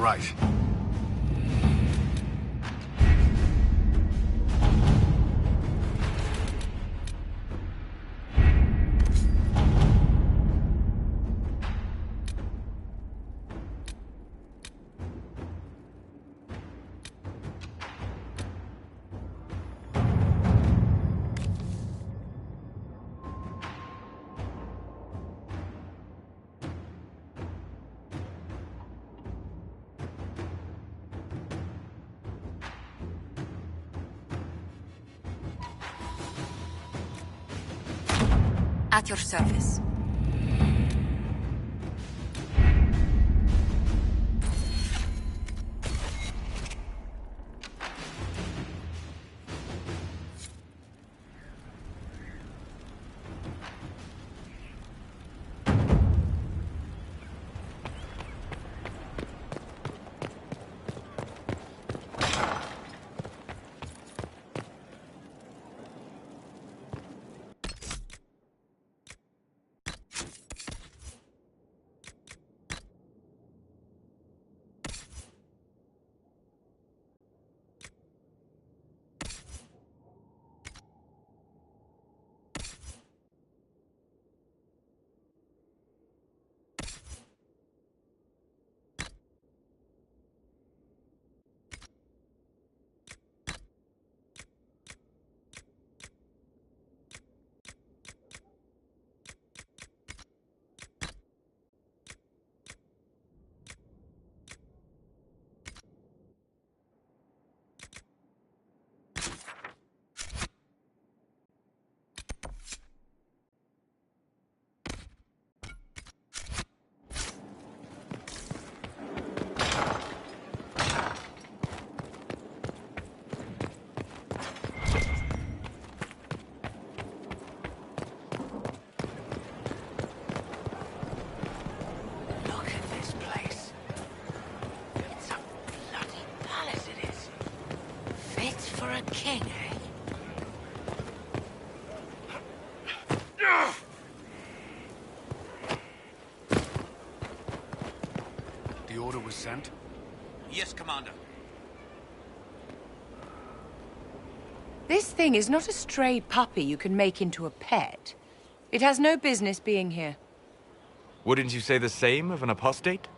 right. At your service. King, eh? The order was sent? Yes, Commander. This thing is not a stray puppy you can make into a pet. It has no business being here. Wouldn't you say the same of an apostate?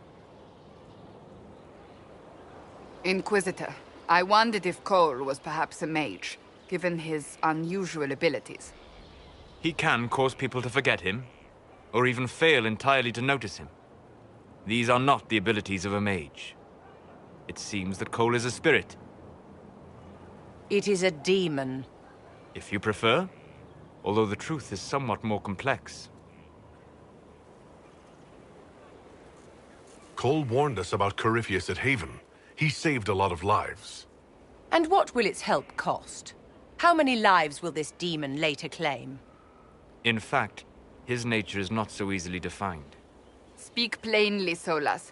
Inquisitor, I wondered if Cole was perhaps a mage, given his unusual abilities. He can cause people to forget him, or even fail entirely to notice him. These are not the abilities of a mage. It seems that Cole is a spirit. It is a demon. If you prefer, although the truth is somewhat more complex. Cole warned us about Corypheus at Haven. He saved a lot of lives. And what will its help cost? How many lives will this demon later claim? In fact, his nature is not so easily defined. Speak plainly, Solas.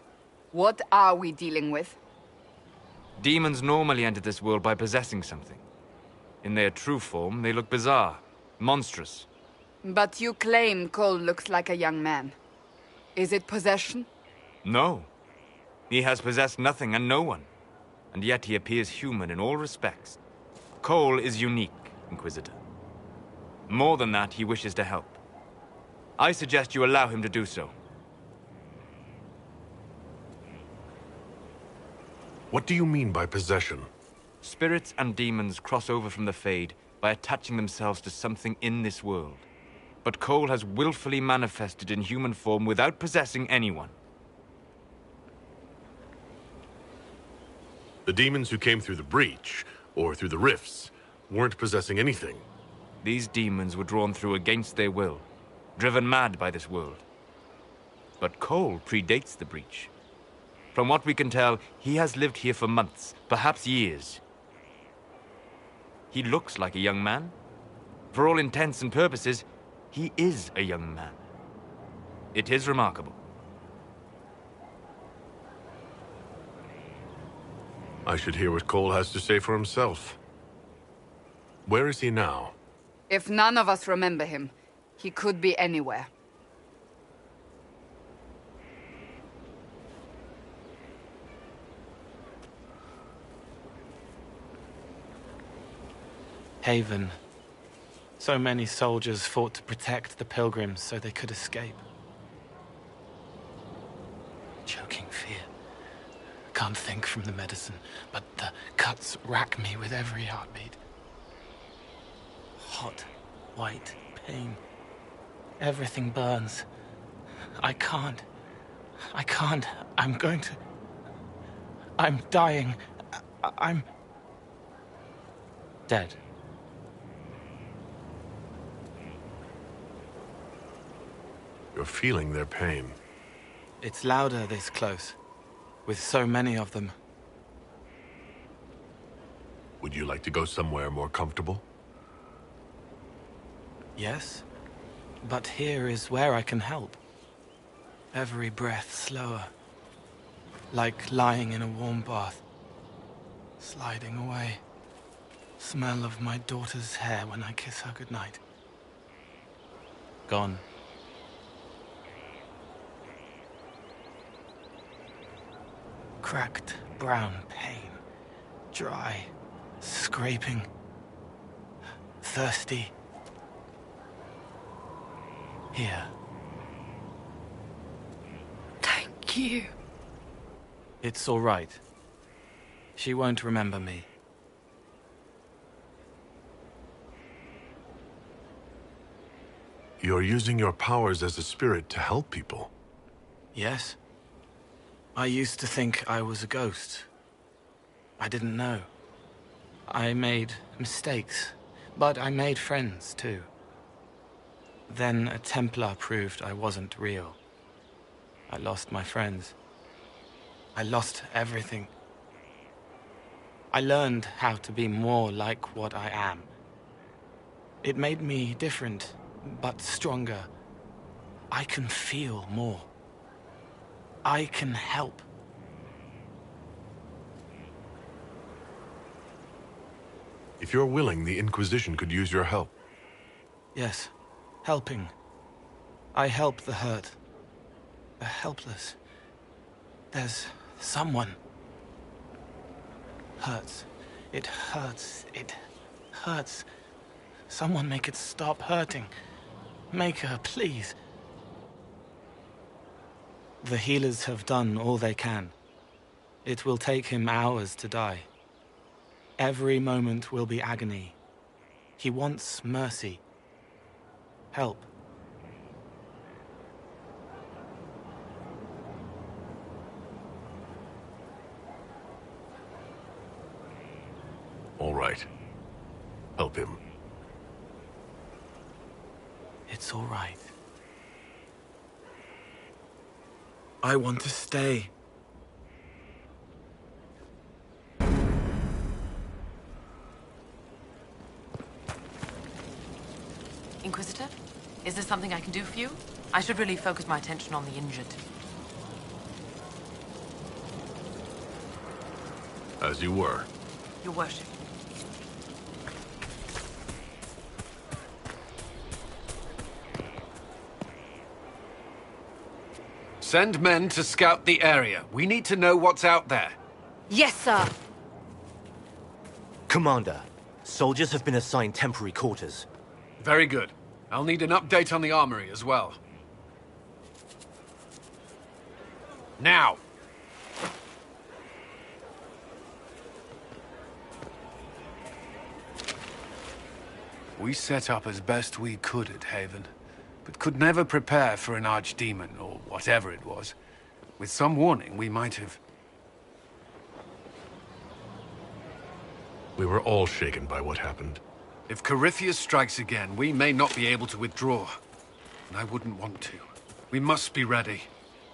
What are we dealing with? Demons normally enter this world by possessing something. In their true form, they look bizarre, monstrous. But you claim Cole looks like a young man. Is it possession? No. He has possessed nothing and no one. And yet he appears human in all respects. Cole is unique, Inquisitor. More than that, he wishes to help. I suggest you allow him to do so. What do you mean by possession? Spirits and demons cross over from the Fade by attaching themselves to something in this world. But Cole has willfully manifested in human form without possessing anyone. The demons who came through the breach, or through the rifts, weren't possessing anything. These demons were drawn through against their will, driven mad by this world. But Cole predates the breach. From what we can tell, he has lived here for months, perhaps years. He looks like a young man. For all intents and purposes, he is a young man. It is remarkable. I should hear what Cole has to say for himself. Where is he now? If none of us remember him, he could be anywhere. Haven. So many soldiers fought to protect the pilgrims so they could escape. Choking fear. Can't think from the medicine, but the cuts rack me with every heartbeat. Hot, white pain. Everything burns. I can't. I'm going to... I'm dying. I'm... dead. You're feeling their pain. It's louder this close, with so many of them. Would you like to go somewhere more comfortable? Yes, but here is where I can help. Every breath slower, like lying in a warm bath, sliding away. Smell of my daughter's hair when I kiss her goodnight. Gone. Cracked brown pain, dry, scraping, thirsty. Here. Thank you. It's all right. She won't remember me. You're using your powers as a spirit to help people. Yes? I used to think I was a ghost. I didn't know. I made mistakes, but I made friends too. Then a Templar proved I wasn't real. I lost my friends. I lost everything. I learned how to be more like what I am. It made me different, but stronger. I can feel more. I can help. If you're willing, the Inquisition could use your help. Yes, helping. I help the hurt, the helpless. There's someone. Hurts. It hurts. It hurts. Someone make it stop hurting. Make her, please. The healers have done all they can. It will take him hours to die. Every moment will be agony. He wants mercy. Help. All right. Help him. It's all right. I want to stay. Inquisitor, is there something I can do for you? I should really focus my attention on the injured. As you were. Your worship. Send men to scout the area. We need to know what's out there. Yes, sir. Commander, soldiers have been assigned temporary quarters. Very good. I'll need an update on the armory as well. Now! We set up as best we could at Haven, but could never prepare for an archdemon, or whatever it was. With some warning, we might have... We were all shaken by what happened. If Corypheus strikes again, we may not be able to withdraw. And I wouldn't want to. We must be ready.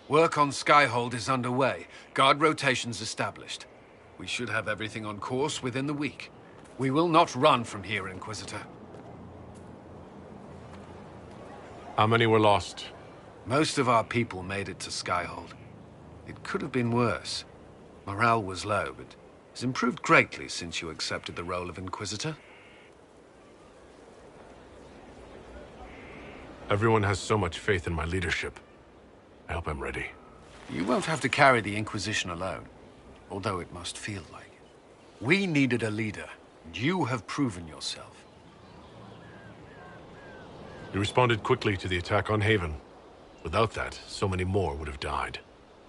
Work on Skyhold is underway. Guard rotations established. We should have everything on course within the week. We will not run from here, Inquisitor. How many were lost? Most of our people made it to Skyhold. It could have been worse. Morale was low, but has improved greatly since you accepted the role of Inquisitor. Everyone has so much faith in my leadership. I hope I'm ready. You won't have to carry the Inquisition alone, although it must feel like it. We needed a leader, You have proven yourself. You responded quickly to the attack on Haven. Without that, so many more would have died.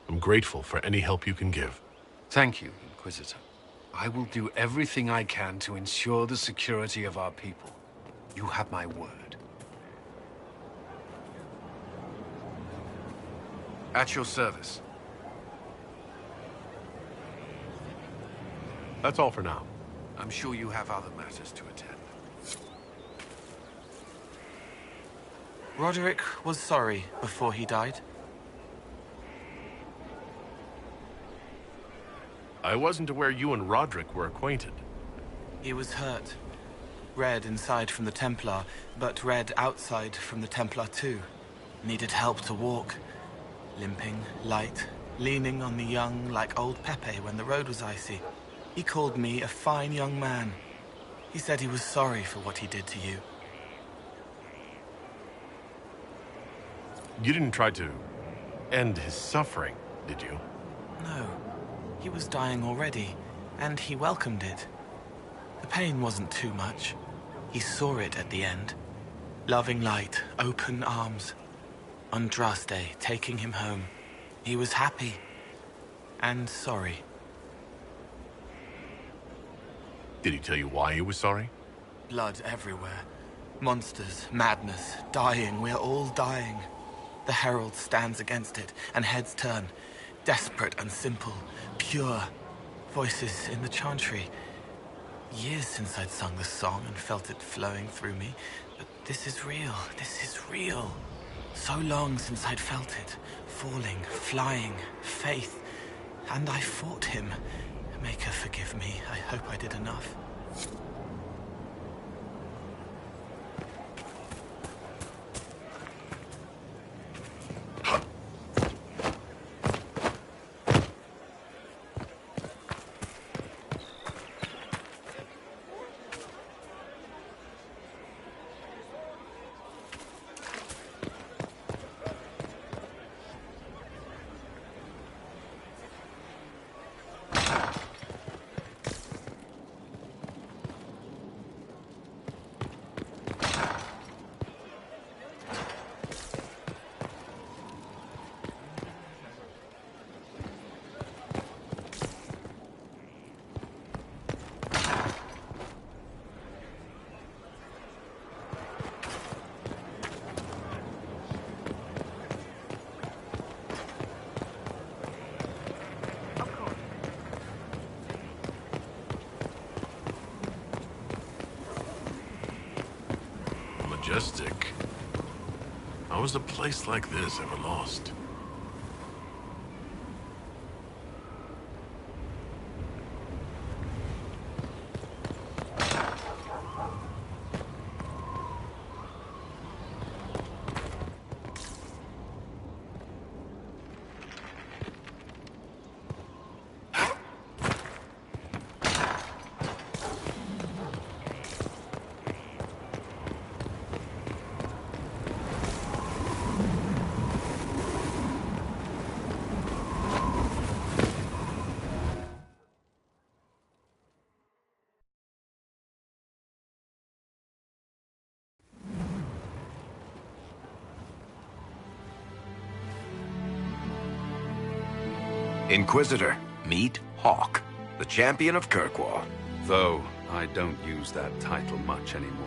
I'm grateful for any help you can give. Thank you, Inquisitor. I will do everything I can to ensure the security of our people. You have my word. At your service. That's all for now. I'm sure you have other matters to attend. Roderick was sorry before he died. I wasn't aware you and Roderick were acquainted. He was hurt. Red inside from the Templar, but red outside from the Templar too. Needed help to walk. Limping, light, leaning on the young like old Pepe when the road was icy. He called me a fine young man. He said he was sorry for what he did to you. You didn't try to end his suffering, did you? No. He was dying already, and he welcomed it. The pain wasn't too much. He saw it at the end. Loving light, open arms. Andraste taking him home. He was happy. And sorry. Did he tell you why he was sorry? Blood everywhere. Monsters, madness, dying. We're all dying. The Herald stands against it, and heads turn. Desperate and simple. Pure. Voices in the chantry. Years since I'd sung the song and felt it flowing through me. But this is real. This is real. So long since I'd felt it. Falling, flying, faith. And I fought him. Make her forgive me. I hope I did enough. Majestic. How was a place like this ever lost? Inquisitor, meet Hawk, the champion of Kirkwall. Though I don't use that title much anymore.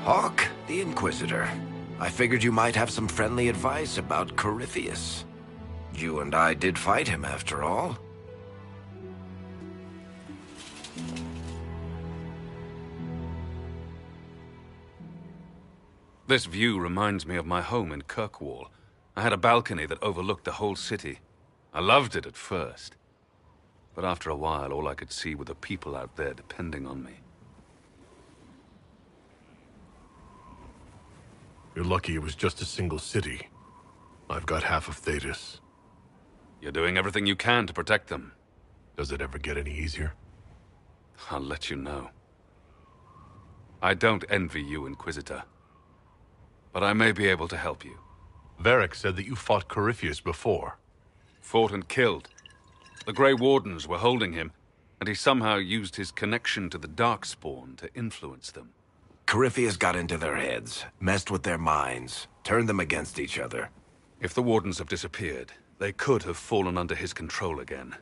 Hawk, the Inquisitor. I figured you might have some friendly advice about Corypheus. You and I did fight him, after all. This view reminds me of my home in Kirkwall. I had a balcony that overlooked the whole city. I loved it at first. But after a while, all I could see were the people out there depending on me. You're lucky it was just a single city. I've got half of Thetis. You're doing everything you can to protect them. Does it ever get any easier? I'll let you know. I don't envy you, Inquisitor. But I may be able to help you. Varric said that you fought Corypheus before. Fought and killed. The Grey Wardens were holding him. and he somehow used his connection to the Darkspawn to influence them. Corypheus got into their heads, messed with their minds, turned them against each other. If the Wardens have disappeared, they could have fallen under his control again.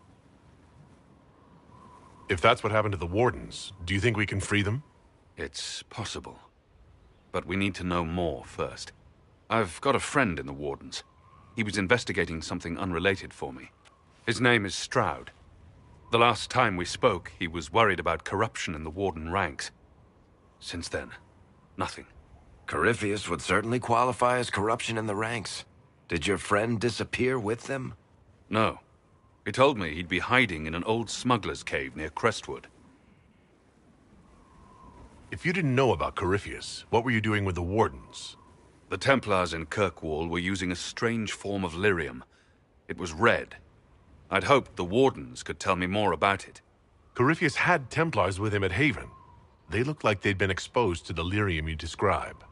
If that's what happened to the Wardens, do you think we can free them? It's possible. But we need to know more first. I've got a friend in the Wardens. He was investigating something unrelated for me. His name is Stroud. The last time we spoke, he was worried about corruption in the Warden ranks. Since then, nothing. Corypheus would certainly qualify as corruption in the ranks. Did your friend disappear with them? No. He told me he'd be hiding in an old smuggler's cave near Crestwood. If you didn't know about Corypheus, what were you doing with the Wardens? The Templars in Kirkwall were using a strange form of lyrium. It was red. I'd hoped the Wardens could tell me more about it. Corypheus had Templars with him at Haven. They looked like they'd been exposed to the lyrium you describe.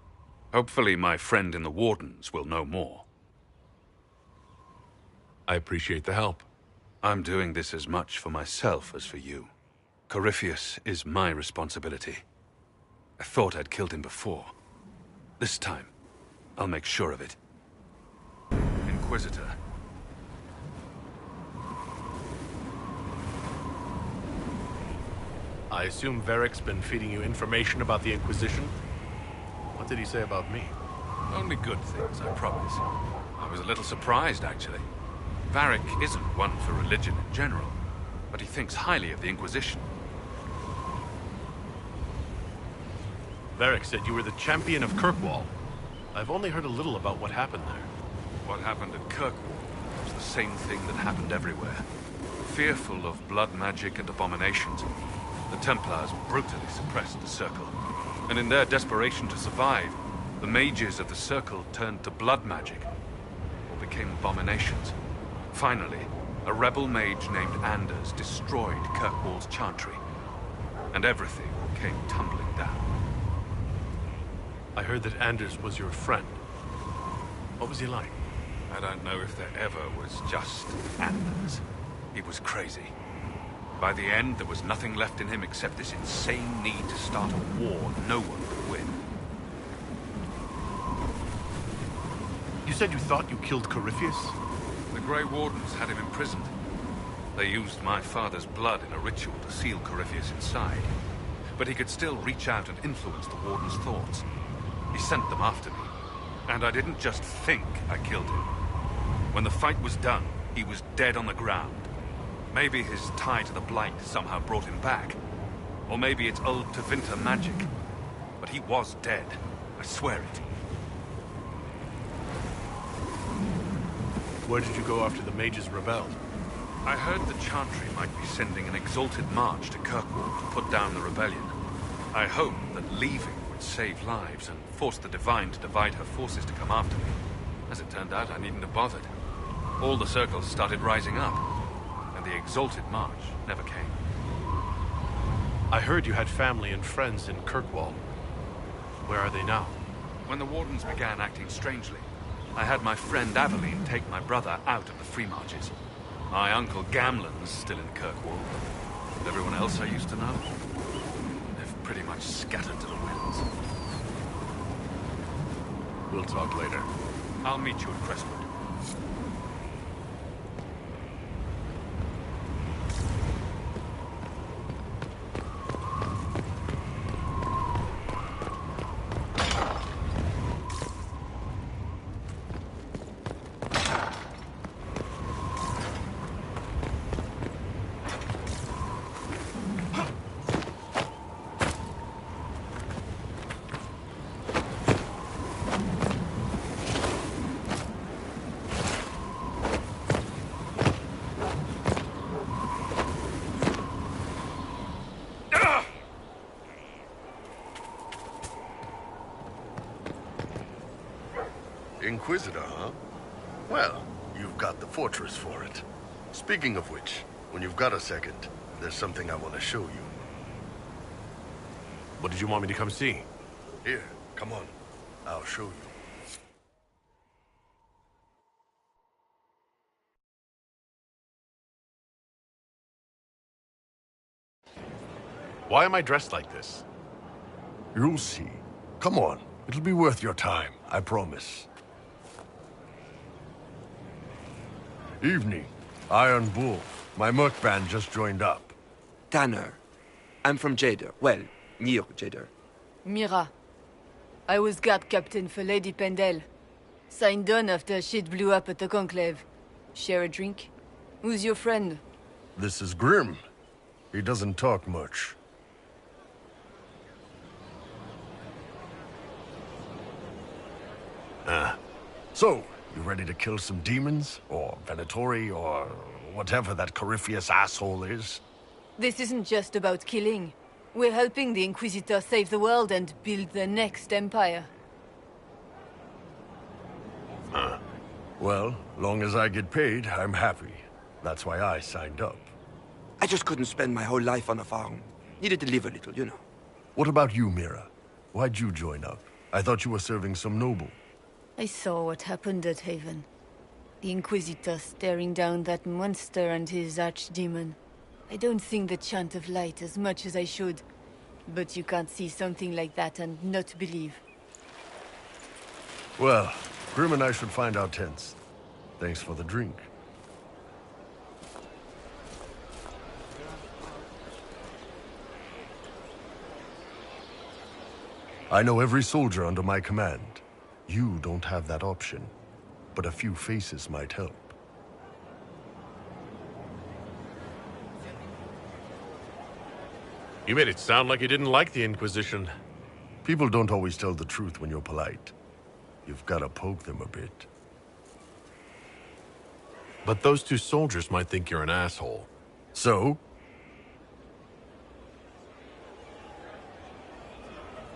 Hopefully my friend in the Wardens will know more. I appreciate the help. I'm doing this as much for myself as for you. Corypheus is my responsibility. I thought I'd killed him before. This time, I'll make sure of it. Inquisitor. I assume Varric's been feeding you information about the Inquisition? What did he say about me? Only good things, I promise. I was a little surprised, actually. Varric isn't one for religion in general, but he thinks highly of the Inquisition. Varric said you were the champion of Kirkwall. I've only heard a little about what happened there. What happened at Kirkwall was the same thing that happened everywhere. Fearful of blood magic and abominations, the Templars brutally suppressed the Circle. And in their desperation to survive, the mages of the Circle turned to blood magic, or became abominations. Finally, a rebel mage named Anders destroyed Kirkwall's chantry, and everything came tumbling down. I heard that Anders was your friend. What was he like? I don't know if there ever was just Anders. He was crazy. By the end, there was nothing left in him except this insane need to start a war no one could win. You said you thought you killed Corypheus? The Grey Wardens had him imprisoned. They used my father's blood in a ritual to seal Corypheus inside. But he could still reach out and influence the Warden's thoughts. He sent them after me. And I didn't just think I killed him. When the fight was done, he was dead on the ground. Maybe his tie to the Blight somehow brought him back. Or maybe it's old Tevinter magic. But he was dead. I swear it. Where did you go after the mages rebelled? I heard the Chantry might be sending an exalted march to Kirkwall to put down the rebellion. I hoped that leaving would save lives and force the Divine to divide her forces to come after me. As it turned out, I needn't have bothered. All the circles started rising up, and the exalted march never came. I heard you had family and friends in Kirkwall. Where are they now? When the Wardens began acting strangely, I had my friend Aveline take my brother out of the Free Marches. My uncle Gamlen's still in Kirkwall. And everyone else I used to know, they've pretty much scattered to the winds. We'll talk later. I'll meet you at Crestwood. Inquisitor, huh? Well, you've got the fortress for it. Speaking of which, when you've got a second, there's something I want to show you. What did you want me to come see? Here, come on. I'll show you. Why am I dressed like this? You'll see. Come on. It'll be worth your time, I promise. Evening. Iron Bull. My merc band just joined up. Tanner. I'm from Jader. Well, near Jader. Mira. I was guard captain for Lady Pendel. Signed on after shit blew up at the Conclave. Share a drink? Who's your friend? This is Grim. He doesn't talk much. So, you ready to kill some demons? Or Venatori, or whatever that Corypheus asshole is? This isn't just about killing. We're helping the Inquisitor save the world and build the next empire. Well, long as I get paid, I'm happy. That's why I signed up. I just couldn't spend my whole life on a farm. Needed to live a little, you know. What about you, Mira? Why'd you join up? I thought you were serving some noble. I saw what happened at Haven. The Inquisitor staring down that monster and his archdemon. I don't sing the chant of light as much as I should. But you can't see something like that and not believe. Well, Grim and I should find our tents. Thanks for the drink. I know every soldier under my command. You don't have that option, but a few faces might help. You made it sound like you didn't like the Inquisition. People don't always tell the truth when you're polite. You've got to poke them a bit. But those two soldiers might think you're an asshole. So?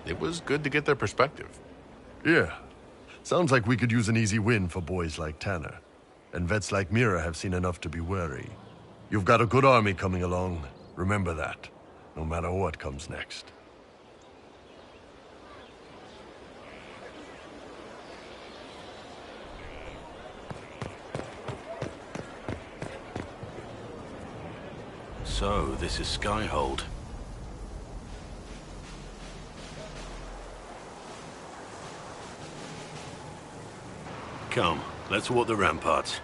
It was good to get their perspective. Yeah. Sounds like we could use an easy win for boys like Tanner. And vets like Mira have seen enough to be wary. You've got a good army coming along. Remember that. No matter what comes next. So, this is Skyhold. Come, let's walk the ramparts.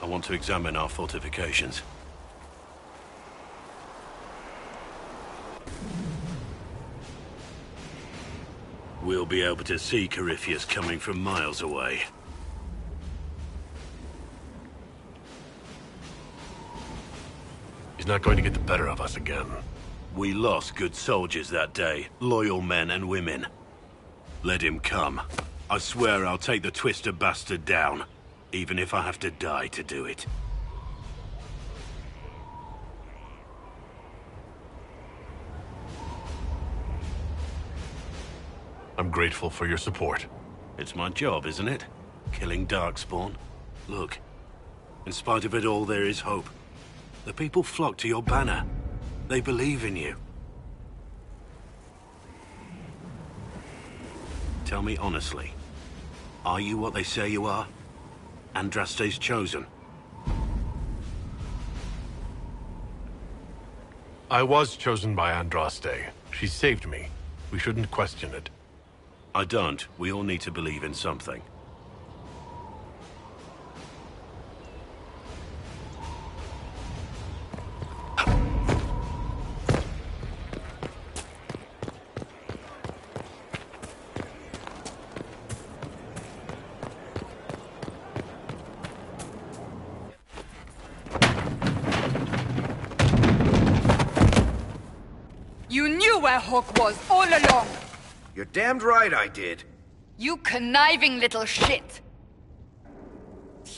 I want to examine our fortifications. We'll be able to see Corypheus coming from miles away. He's not going to get the better of us again. We lost good soldiers that day, loyal men and women. Let him come. I swear I'll take the Twister bastard down, even if I have to die to do it. I'm grateful for your support. It's my job, isn't it? Killing Darkspawn. Look, in spite of it all, there is hope. The people flock to your banner. They believe in you. Tell me honestly, are you what they say you are? Andraste's chosen? I was chosen by Andraste. She saved me. We shouldn't question it. I don't. We all need to believe in something. You knew where Hawk was all along! You're damned right I did. You conniving little shit!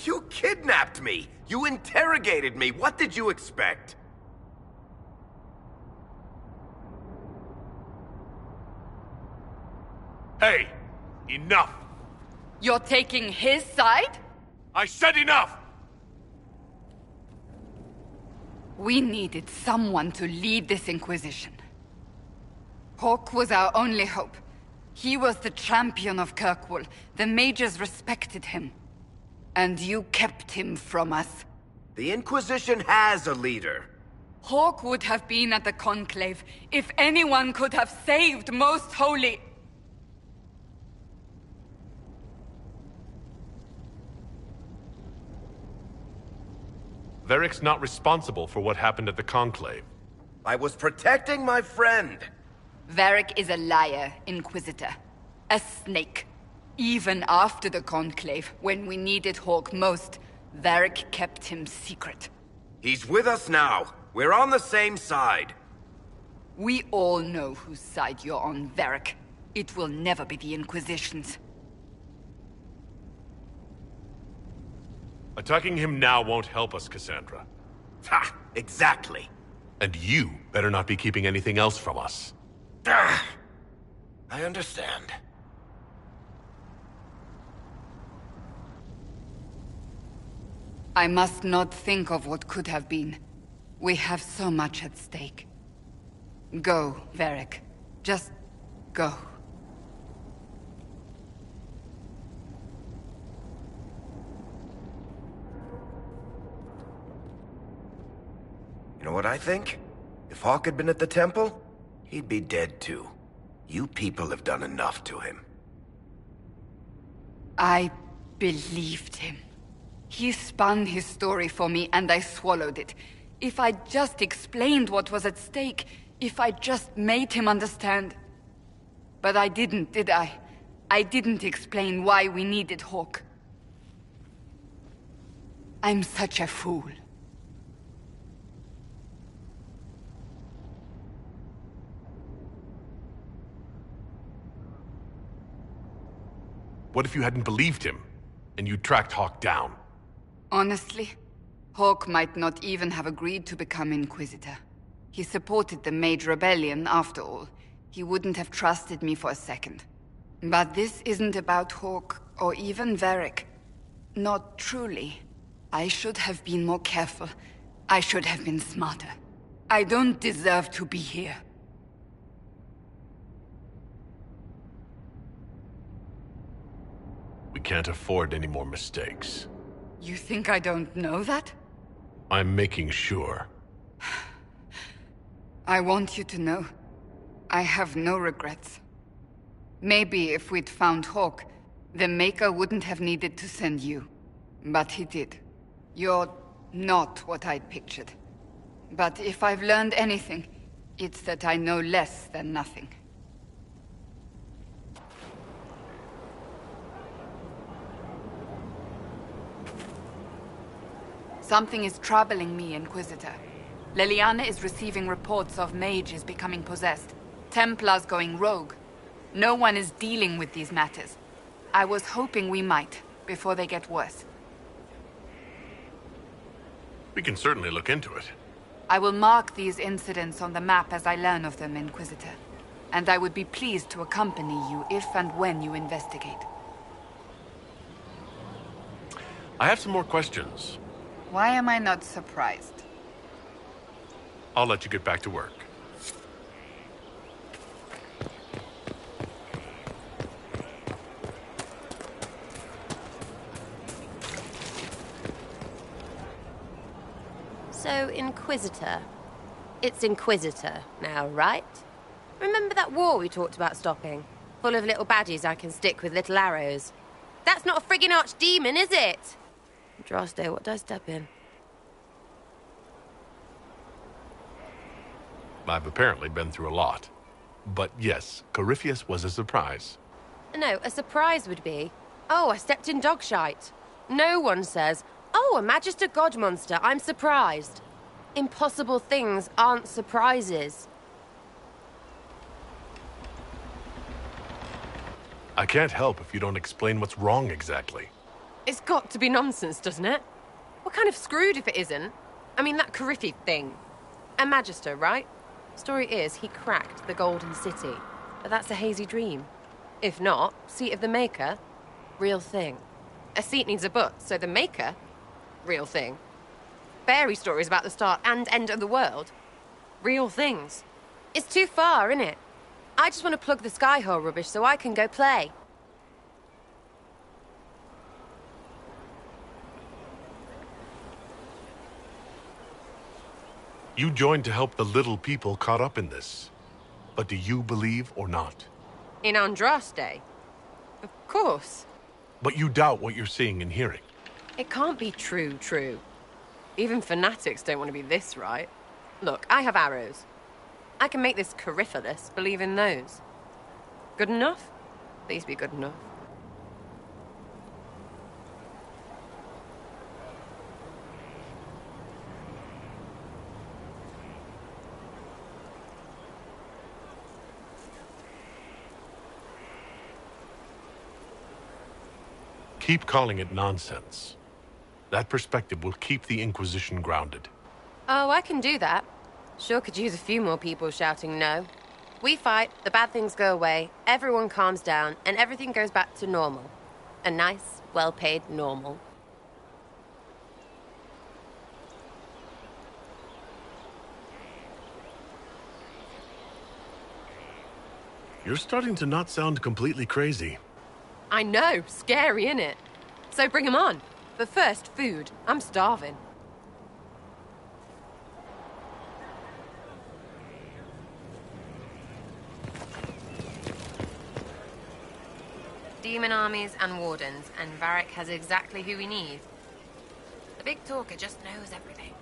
You kidnapped me! You interrogated me! What did you expect? Hey! Enough! You're taking his side? I said enough! We needed someone to lead this Inquisition. Hawk was our only hope. He was the champion of Kirkwall. The mages respected him. And you kept him from us. The Inquisition has a leader. Hawk would have been at the Conclave if anyone could have saved Most Holy... Varric's not responsible for what happened at the Conclave. I was protecting my friend. Varric is a liar, Inquisitor. A snake. Even after the Conclave, when we needed Hawk most, Varric kept him secret. He's with us now. We're on the same side. We all know whose side you're on, Varric. It will never be the Inquisition's. Attacking him now won't help us, Cassandra. Ha! Exactly. And you better not be keeping anything else from us. I understand. I must not think of what could have been. We have so much at stake. Go, Varric. Just go. You know what I think? If Hawk had been at the temple, he'd be dead too. You people have done enough to him. I believed him. He spun his story for me and I swallowed it. If I just explained what was at stake, if I just made him understand. But I didn't, did I? I didn't explain why we needed Hawk. I'm such a fool. What if you hadn't believed him, and you tracked Hawk down? Honestly, Hawk might not even have agreed to become Inquisitor. He supported the Mage Rebellion, after all. He wouldn't have trusted me for a second. But this isn't about Hawk, or even Varric. Not truly. I should have been more careful. I should have been smarter. I don't deserve to be here. We can't afford any more mistakes. You think I don't know that? I'm making sure. I want you to know, I have no regrets. Maybe if we'd found Hawk, the Maker wouldn't have needed to send you. But he did. You're not what I'd pictured. But if I've learned anything, it's that I know less than nothing. Something is troubling me, Inquisitor. Leliana is receiving reports of mages becoming possessed, Templars going rogue. No one is dealing with these matters. I was hoping we might, before they get worse. We can certainly look into it. I will mark these incidents on the map as I learn of them, Inquisitor. And I would be pleased to accompany you if and when you investigate. I have some more questions. Why am I not surprised? I'll let you get back to work. So, Inquisitor. It's Inquisitor now, right? Remember that war we talked about stopping? Full of little baddies I can stick with little arrows. That's not a friggin' archdemon, is it? Droste, what did I step in? I've apparently been through a lot. But yes, Corypheus was a surprise. No, a surprise would be, oh, I stepped in dog shite. No one says, oh, a Magister God monster, I'm surprised. Impossible things aren't surprises. I can't help if you don't explain what's wrong exactly. It's got to be nonsense, doesn't it? We're kind of screwed if it isn't. I mean, that Corypheus thing. A Magister, right? Story is, he cracked the Golden City. But that's a hazy dream. If not, Seat of the Maker, real thing. A seat needs a butt, so the Maker, real thing. Fairy stories about the start and end of the world, real things. It's too far, innit? I just want to plug the Skyhole rubbish so I can go play. You joined to help the little people caught up in this. But do you believe or not? In Andraste? Of course. But you doubt what you're seeing and hearing. It can't be true. Even fanatics don't want to be this right. Look, I have arrows. I can make this Coryphalis believe in those. Good enough? Please be good enough. Keep calling it nonsense. That perspective will keep the Inquisition grounded. Oh, I can do that. Sure could use a few more people shouting no. We fight, the bad things go away, everyone calms down, and everything goes back to normal. A nice, well-paid normal. You're starting to not sound completely crazy. I know, scary, innit? So bring 'em on. But first, food. I'm starving. Demon armies and wardens, and Varric has exactly who we need. The big talker just knows everything.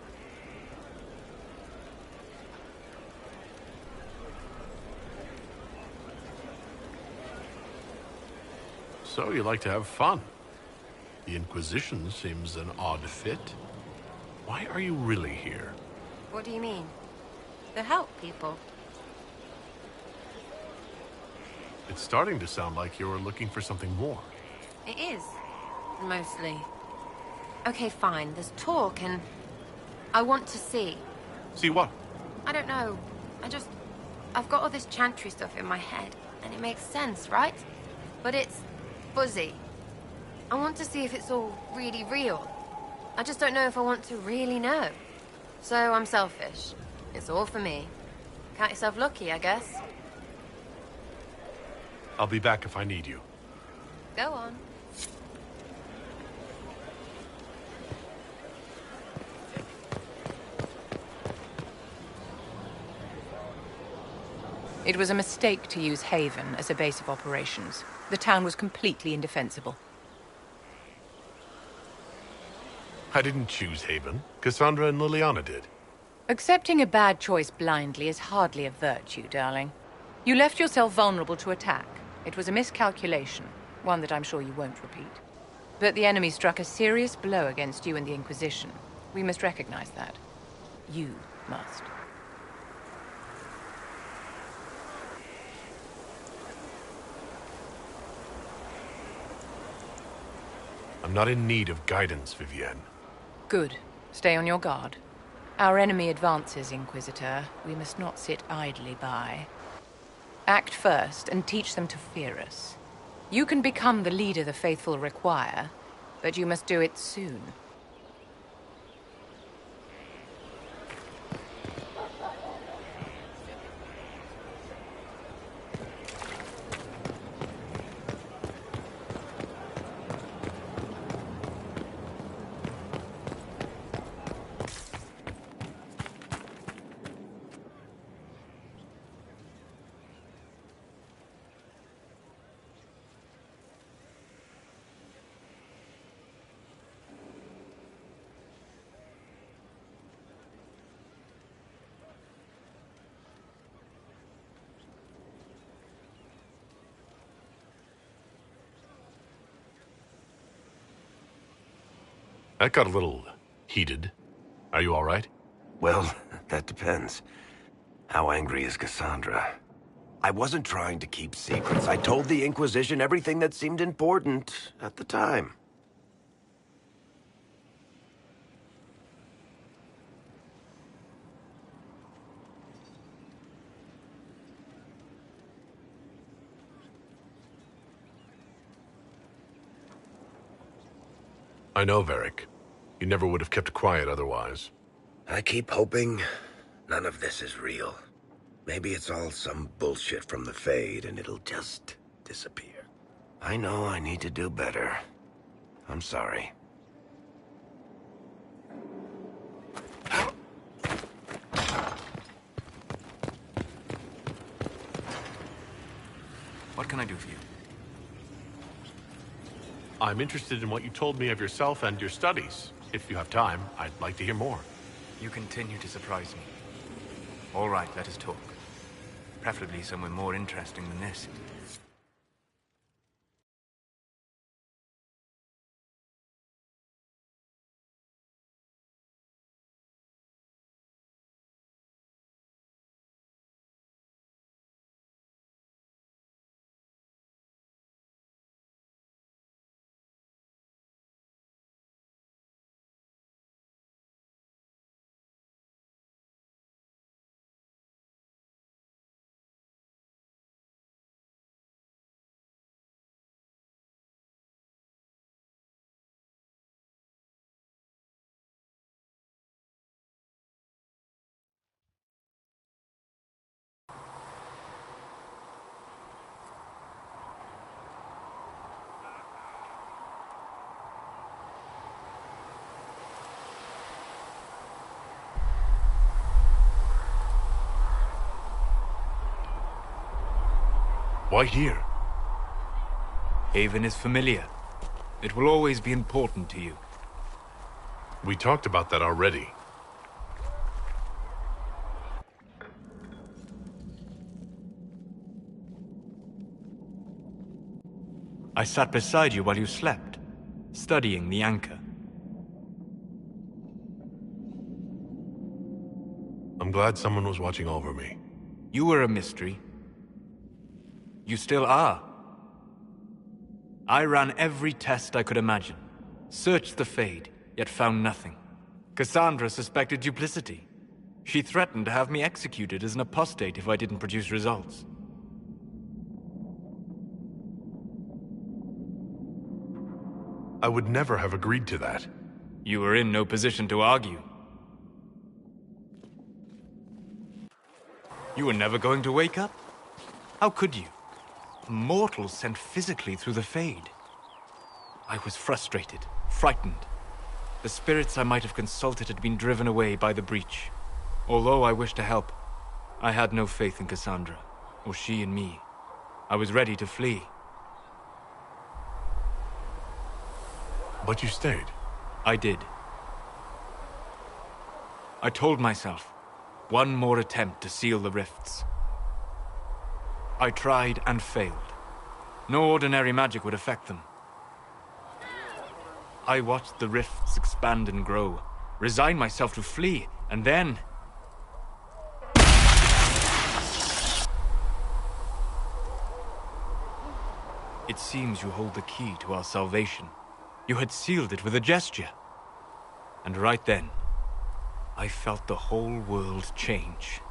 So you like to have fun. The Inquisition seems an odd fit. Why are you really here? What do you mean? To help people. It's starting to sound like you're looking for something more. It is. Mostly. Okay, fine. There's talk and... I want to see. See what? I don't know. I've got all this chantry stuff in my head, and it makes sense, right? But it's fuzzy. I want to see if it's all really real. I just don't know if I want to really know. So I'm selfish. It's all for me. Count yourself lucky, I guess. I'll be back if I need you. Go on. It was a mistake to use Haven as a base of operations. The town was completely indefensible. I didn't choose Haven. Cassandra and Liliana did. Accepting a bad choice blindly is hardly a virtue, darling. You left yourself vulnerable to attack. It was a miscalculation, one that I'm sure you won't repeat. But the enemy struck a serious blow against you and the Inquisition. We must recognize that. You must. I'm not in need of guidance, Vivienne. Good. Stay on your guard. Our enemy advances, Inquisitor. We must not sit idly by. Act first and teach them to fear us. You can become the leader the faithful require, but you must do it soon. That got a little heated. Are you all right? Well, that depends. How angry is Cassandra? I wasn't trying to keep secrets. I told the Inquisition everything that seemed important at the time. I know, Varric. You never would have kept quiet otherwise. I keep hoping none of this is real. Maybe it's all some bullshit from the Fade and it'll just disappear. I know I need to do better. I'm sorry. What can I do for you? I'm interested in what you told me of yourself and your studies. If you have time, I'd like to hear more. You continue to surprise me. All right, let us talk. Preferably somewhere more interesting than this. Why here? Haven is familiar. It will always be important to you. We talked about that already. I sat beside you while you slept, studying the anchor. I'm glad someone was watching over me. You were a mystery. You still are. I ran every test I could imagine. Searched the Fade, yet found nothing. Cassandra suspected duplicity. She threatened to have me executed as an apostate if I didn't produce results. I would never have agreed to that. You were in no position to argue. You were never going to wake up? How could you? A mortal sent physically through the Fade. I was frustrated, frightened. The spirits I might have consulted had been driven away by the breach. Although I wished to help, I had no faith in Cassandra, or she in me. I was ready to flee. But you stayed. I did. I told myself, one more attempt to seal the rifts. I tried and failed. No ordinary magic would affect them. I watched the rifts expand and grow, resigned myself to flee, and then... It seems you hold the key to our salvation. You had sealed it with a gesture. And right then, I felt the whole world change.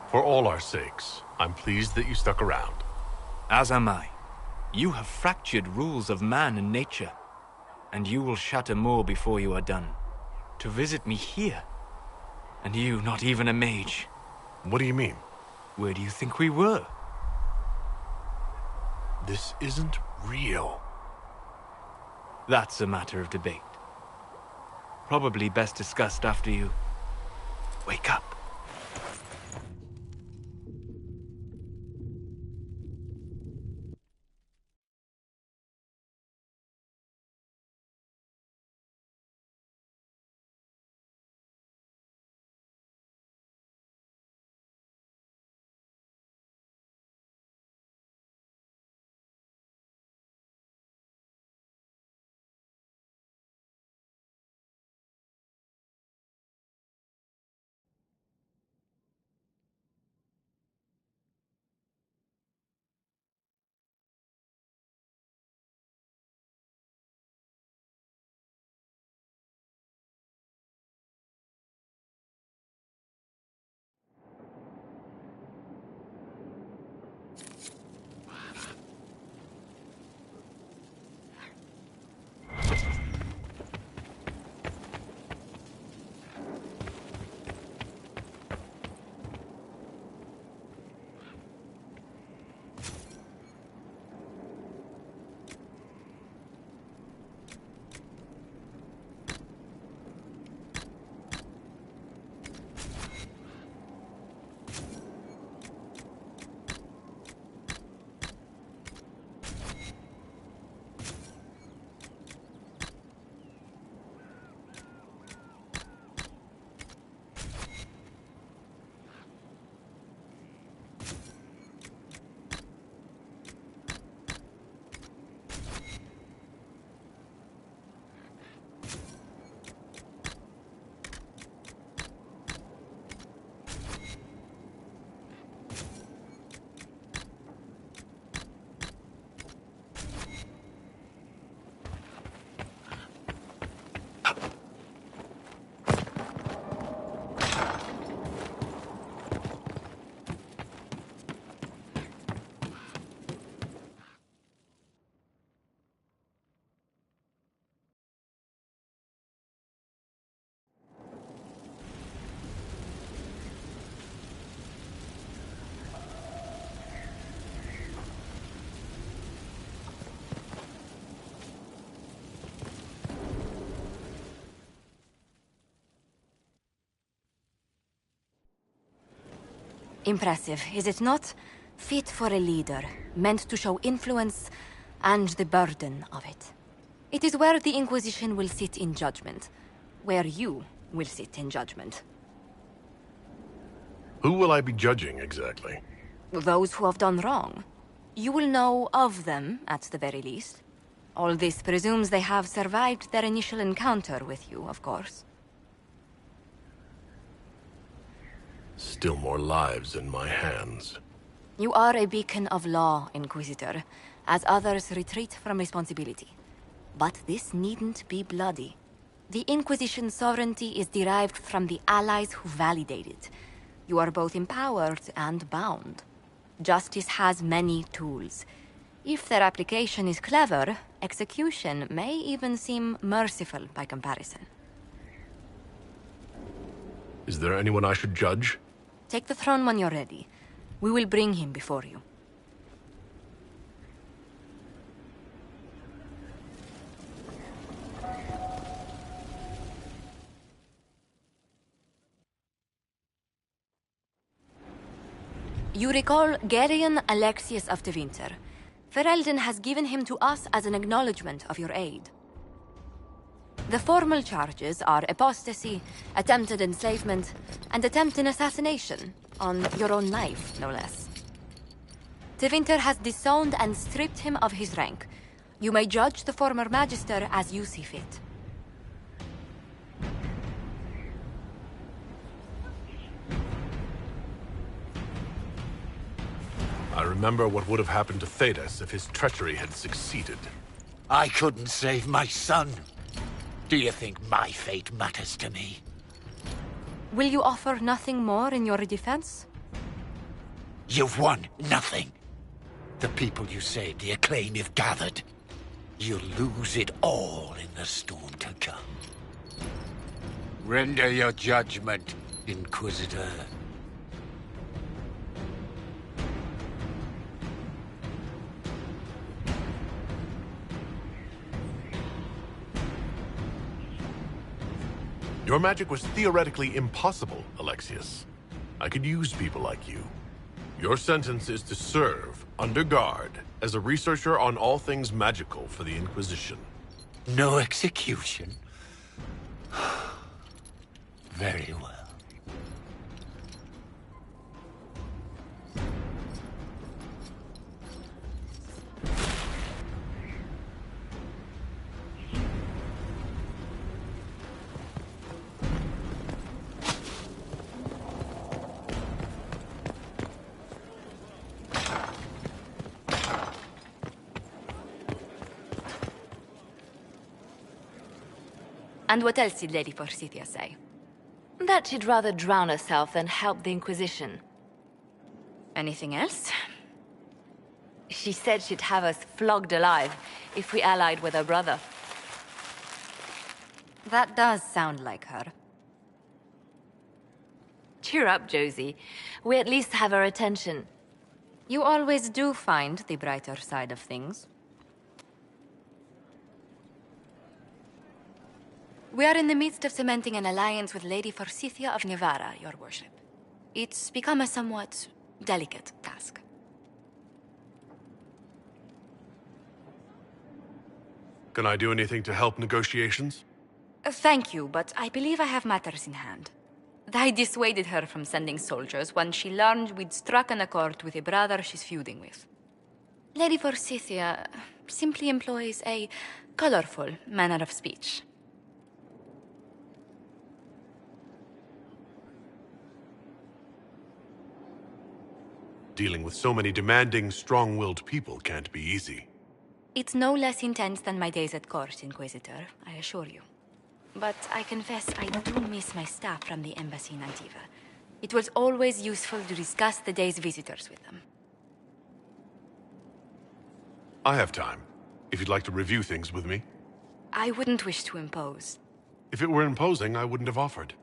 For all our sakes, I'm pleased that you stuck around. As am I. You have fractured rules of man and nature, and you will shatter more before you are done. To visit me here, and you not even a mage. What do you mean? Where do you think we were? This isn't real. That's a matter of debate. Probably best discussed after you wake up. Impressive, is it not? Fit for a leader, meant to show influence and the burden of it. It is where the Inquisition will sit in judgment. Where you will sit in judgment. Who will I be judging, exactly? Those who have done wrong. You will know of them, at the very least. All this presumes they have survived their initial encounter with you, of course. Still more lives in my hands. You are a beacon of law, Inquisitor, as others retreat from responsibility. But this needn't be bloody. The Inquisition's sovereignty is derived from the allies who validate it. You are both empowered and bound. Justice has many tools. If their application is clever, execution may even seem merciful by comparison. Is there anyone I should judge? Take the throne when you're ready. We will bring him before you. You recall Geryon Alexius of Tevinter. Ferelden has given him to us as an acknowledgement of your aid. The formal charges are apostasy, attempted enslavement, and attempted assassination, on your own life, no less. Tevinter has disowned and stripped him of his rank. You may judge the former Magister as you see fit. I remember what would have happened to Thedas if his treachery had succeeded. I couldn't save my son. Do you think my fate matters to me? Will you offer nothing more in your defense? You've won nothing. The people you saved, the acclaim you've gathered. You'll lose it all in the storm to come. Render your judgment, Inquisitor. Your magic was theoretically impossible, Alexius. I could use people like you. Your sentence is to serve, under guard, as a researcher on all things magical for the Inquisition. No execution? Very well. And what else did Lady Forsythia say? That she'd rather drown herself than help the Inquisition. Anything else? She said she'd have us flogged alive if we allied with her brother. That does sound like her. Cheer up, Josie. We at least have her attention. You always do find the brighter side of things. We are in the midst of cementing an alliance with Lady Forsythia of Navarra, your worship. It's become a somewhat delicate task. Can I do anything to help negotiations? Thank you, but I believe I have matters in hand. I dissuaded her from sending soldiers when she learned we'd struck an accord with a brother she's feuding with. Lady Forsythia simply employs a colorful manner of speech. Dealing with so many demanding, strong-willed people can't be easy. It's no less intense than my days at court, Inquisitor, I assure you. But I confess I do miss my staff from the embassy in Antiva. It was always useful to discuss the day's visitors with them. I have time, if you'd like to review things with me. I wouldn't wish to impose. If it were imposing, I wouldn't have offered.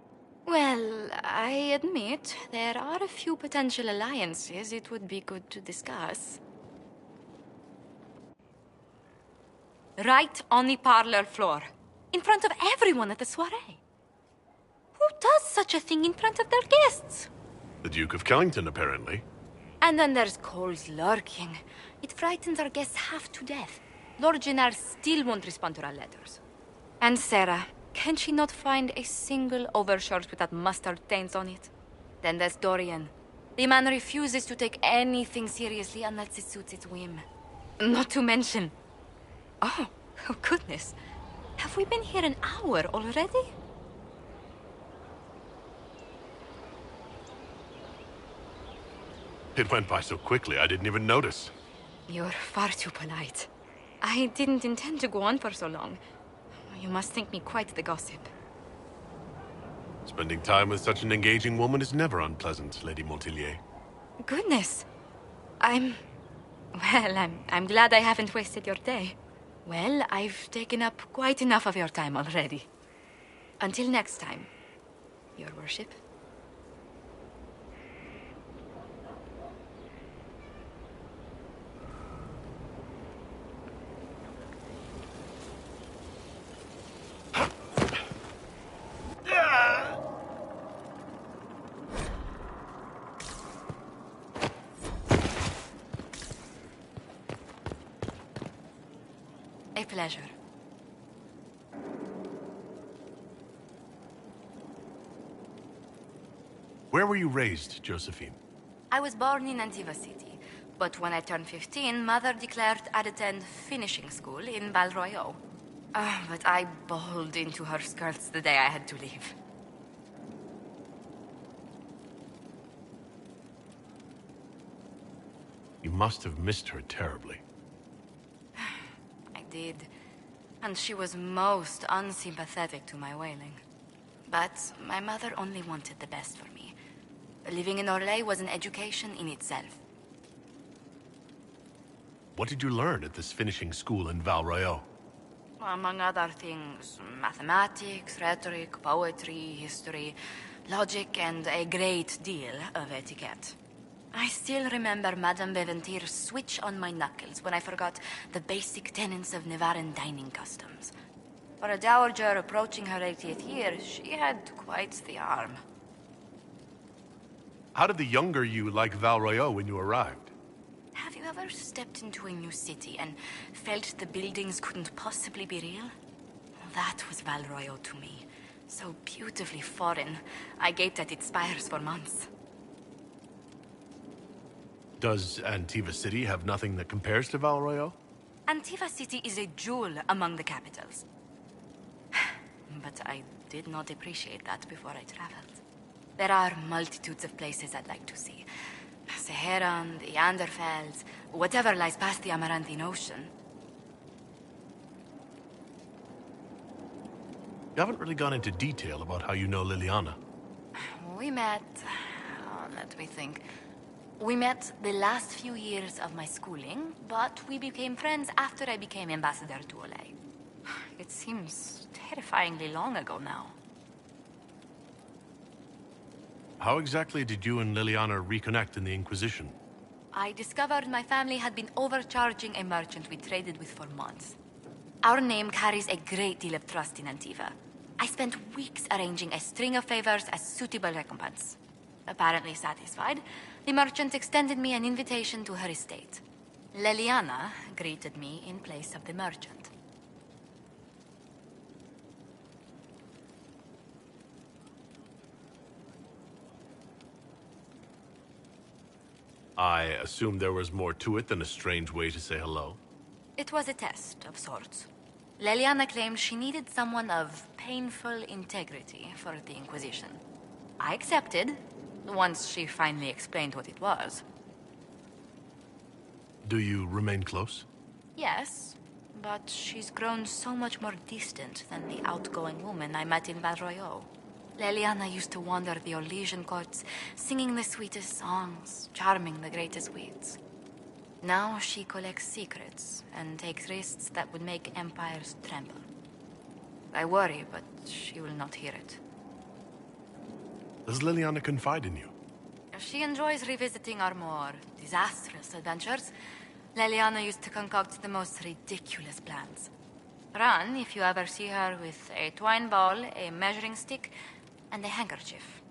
Well, I admit, there are a few potential alliances it would be good to discuss. Right on the parlor floor, in front of everyone at the soiree. Who does such a thing in front of their guests? The Duke of Kellington, apparently. And then there's Cole's lurking. It frightens our guests half to death. Lord Jennar still won't respond to our letters. And Sarah, can she not find a single overshirt without mustard stains on it? Then there's Dorian. The man refuses to take anything seriously unless it suits its whim. Not to mention... Oh goodness. Have we been here an hour already? It went by so quickly, I didn't even notice. You're far too polite. I didn't intend to go on for so long. You must think me quite the gossip. Spending time with such an engaging woman is never unpleasant, Lady Montilyet. Goodness. I'm glad I haven't wasted your day. Well, I've taken up quite enough of your time already. Until next time, Your Worship. A pleasure. Where were you raised, Josephine? I was born in Antiva City, but when I turned 15, Mother declared I'd attend finishing school in Val Royeaux. But I bawled into her skirts the day I had to leave. You must have missed her terribly. I did. And she was most unsympathetic to my wailing. But my mother only wanted the best for me. Living in Orlais was an education in itself. What did you learn at this finishing school in Val Royeaux? Among other things, mathematics, rhetoric, poetry, history, logic, and a great deal of etiquette. I still remember Madame Beventir's switch on my knuckles when I forgot the basic tenets of Nevaran dining customs. For a dowager approaching her 80th year, she had quite the arm. How did the younger you like Val Royeaux when you arrived? Have you ever stepped into a new city and felt the buildings couldn't possibly be real? That was Val Royeaux to me. So beautifully foreign, I gaped at its spires for months. Does Antiva City have nothing that compares to Val Royeaux? Antiva City is a jewel among the capitals. But I did not appreciate that before I traveled. There are multitudes of places I'd like to see. Seheran, the Anderfells, whatever lies past the Amarantine Ocean. You haven't really gone into detail about how you know Liliana. We met... let me think. We met the last few years of my schooling, but we became friends after I became ambassador to Olay. It seems terrifyingly long ago now. How exactly did you and Liliana reconnect in the Inquisition? I discovered my family had been overcharging a merchant we traded with for months. Our name carries a great deal of trust in Antiva. I spent weeks arranging a string of favors as suitable recompense. Apparently satisfied, the merchant extended me an invitation to her estate. Liliana greeted me in place of the merchant. I assume there was more to it than a strange way to say hello. It was a test of sorts. Liliana claimed she needed someone of painful integrity for the Inquisition. I accepted, once she finally explained what it was. Do you remain close? Yes, but she's grown so much more distant than the outgoing woman I met in Val Royeaux. Liliana used to wander the Orlesian courts, singing the sweetest songs, charming the greatest wits. Now she collects secrets and takes risks that would make empires tremble. I worry, but she will not hear it. Does Liliana confide in you? She enjoys revisiting our more disastrous adventures. Liliana used to concoct the most ridiculous plans. Run if you ever see her with a twine ball, a measuring stick, and a handkerchief.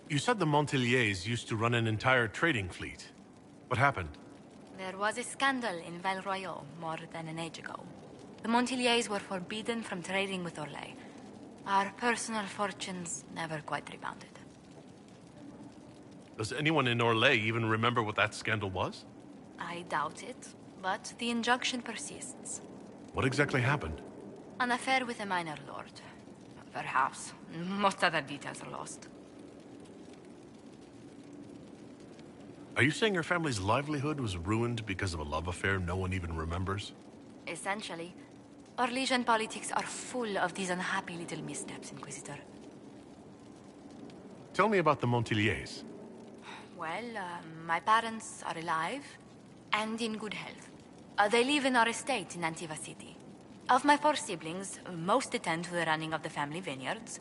You said the Montiliers used to run an entire trading fleet. What happened? There was a scandal in Val Royaux more than an age ago. The Montiliers were forbidden from trading with Orlais. Our personal fortunes never quite rebounded. Does anyone in Orlais even remember what that scandal was? I doubt it, but the injunction persists. What exactly happened? An affair with a minor lord. Perhaps. Most other details are lost. Are you saying your family's livelihood was ruined because of a love affair no one even remembers? Essentially. Orlesian politics are full of these unhappy little missteps, Inquisitor. Tell me about the Montiliers. Well, my parents are alive and in good health. They live in our estate in Antiva City. Of my 4 siblings, most attend to the running of the family vineyards.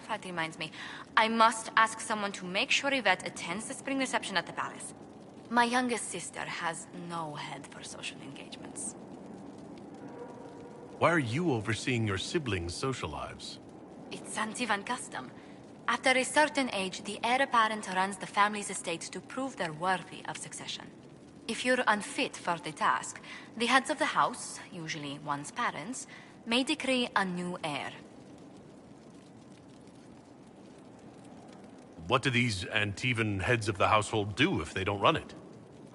That reminds me, I must ask someone to make sure Yvette attends the spring reception at the palace. My youngest sister has no head for social engagements. Why are you overseeing your siblings' social lives? It's Antivan custom. After a certain age, the heir apparent runs the family's estate to prove they're worthy of succession. If you're unfit for the task, the heads of the house, usually one's parents, may decree a new heir. What do these Antivan heads of the household do if they don't run it?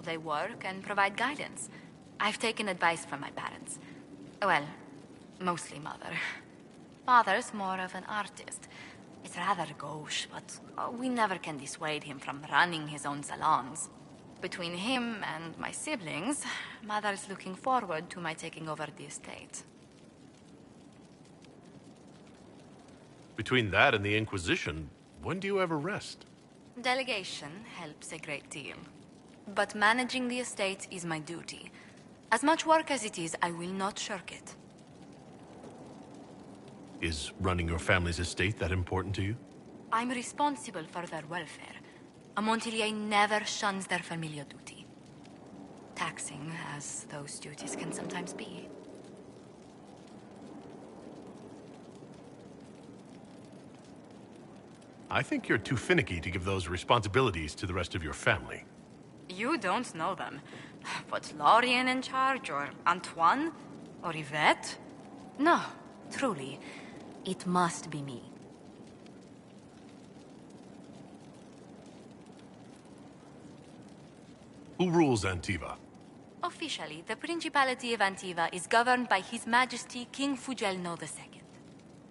They work and provide guidance. I've taken advice from my parents. Well, mostly mother. Father's more of an artist. It's rather gauche, but we never can dissuade him from running his own salons. Between him and my siblings, mother's looking forward to my taking over the estate. Between that and the Inquisition, when do you ever rest? Delegation helps a great deal. But managing the estate is my duty. As much work as it is, I will not shirk it. Is running your family's estate that important to you? I'm responsible for their welfare. A Montilier never shuns their familial duty. Taxing as those duties can sometimes be. I think you're too finicky to give those responsibilities to the rest of your family. You don't know them. Put Lorien in charge, or Antoine, or Yvette? No, truly. It must be me. Who rules Antiva? Officially, the Principality of Antiva is governed by His Majesty King Fugelno II.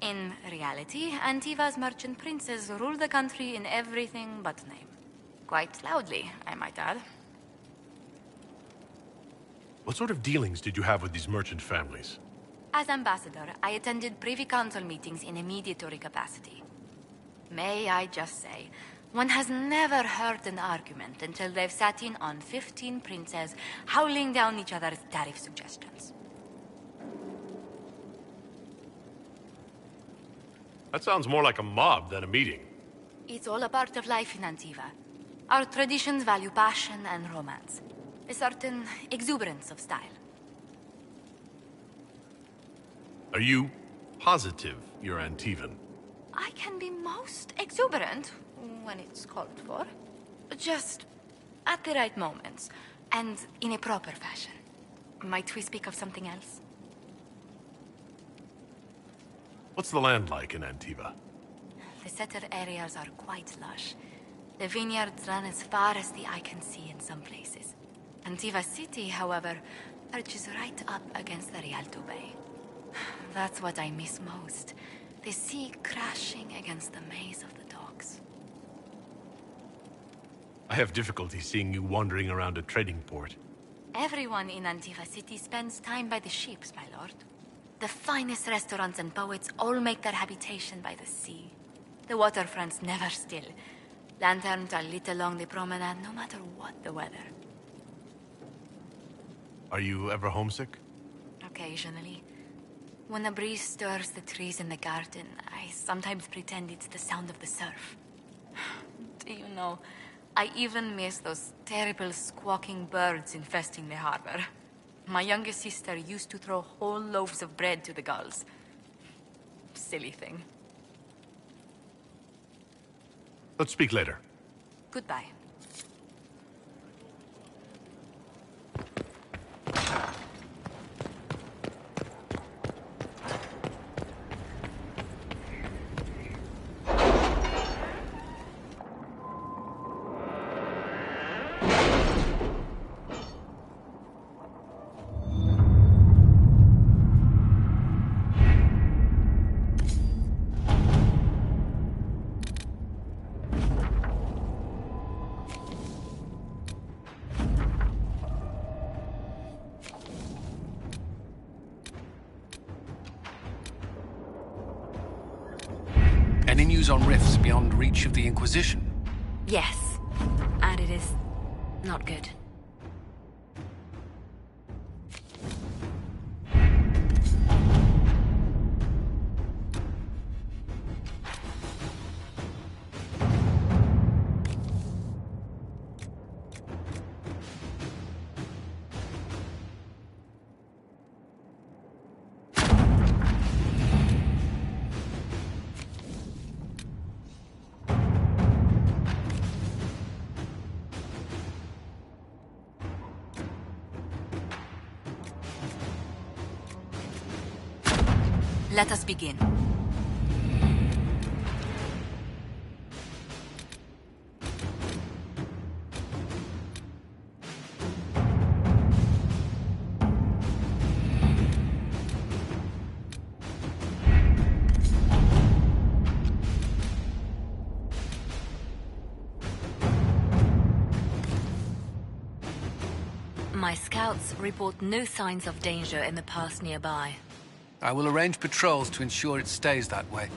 In reality, Antiva's merchant princes rule the country in everything but name. Quite loudly, I might add. What sort of dealings did you have with these merchant families? As ambassador, I attended Privy Council meetings in a mediatory capacity. May I just say, one has never heard an argument until they've sat in on 15 princes howling down each other's tariff suggestions. That sounds more like a mob than a meeting. It's all a part of life in Antiva. Our traditions value passion and romance. A certain exuberance of style. Are you positive you're Antivan? I can be most exuberant when it's called for. Just at the right moments, and in a proper fashion. Might we speak of something else? What's the land like in Antiva? The setter areas are quite lush. The vineyards run as far as the eye can see in some places. Antiva City, however, perches right up against the Rialto Bay. That's what I miss most. The sea crashing against the maze of the docks. I have difficulty seeing you wandering around a trading port. Everyone in Antiva City spends time by the ships, my lord. The finest restaurants and poets all make their habitation by the sea. The waterfront's never still. Lanterns are lit along the promenade, no matter what the weather. Are you ever homesick? Occasionally. When the breeze stirs the trees in the garden, I sometimes pretend it's the sound of the surf. Do you know, I even miss those terrible squawking birds infesting the harbor. My youngest sister used to throw whole loaves of bread to the gulls. Silly thing. Let's speak later. Goodbye. Any news on rifts beyond reach of the Inquisition? Yes. And it is not good. Let us begin. My scouts report no signs of danger in the pass nearby. I will arrange patrols to ensure it stays that way.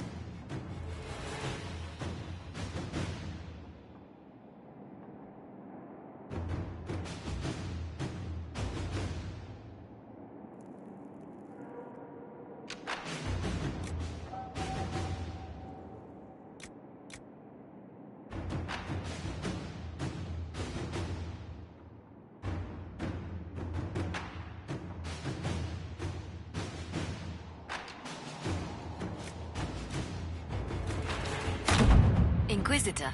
Inquisitor.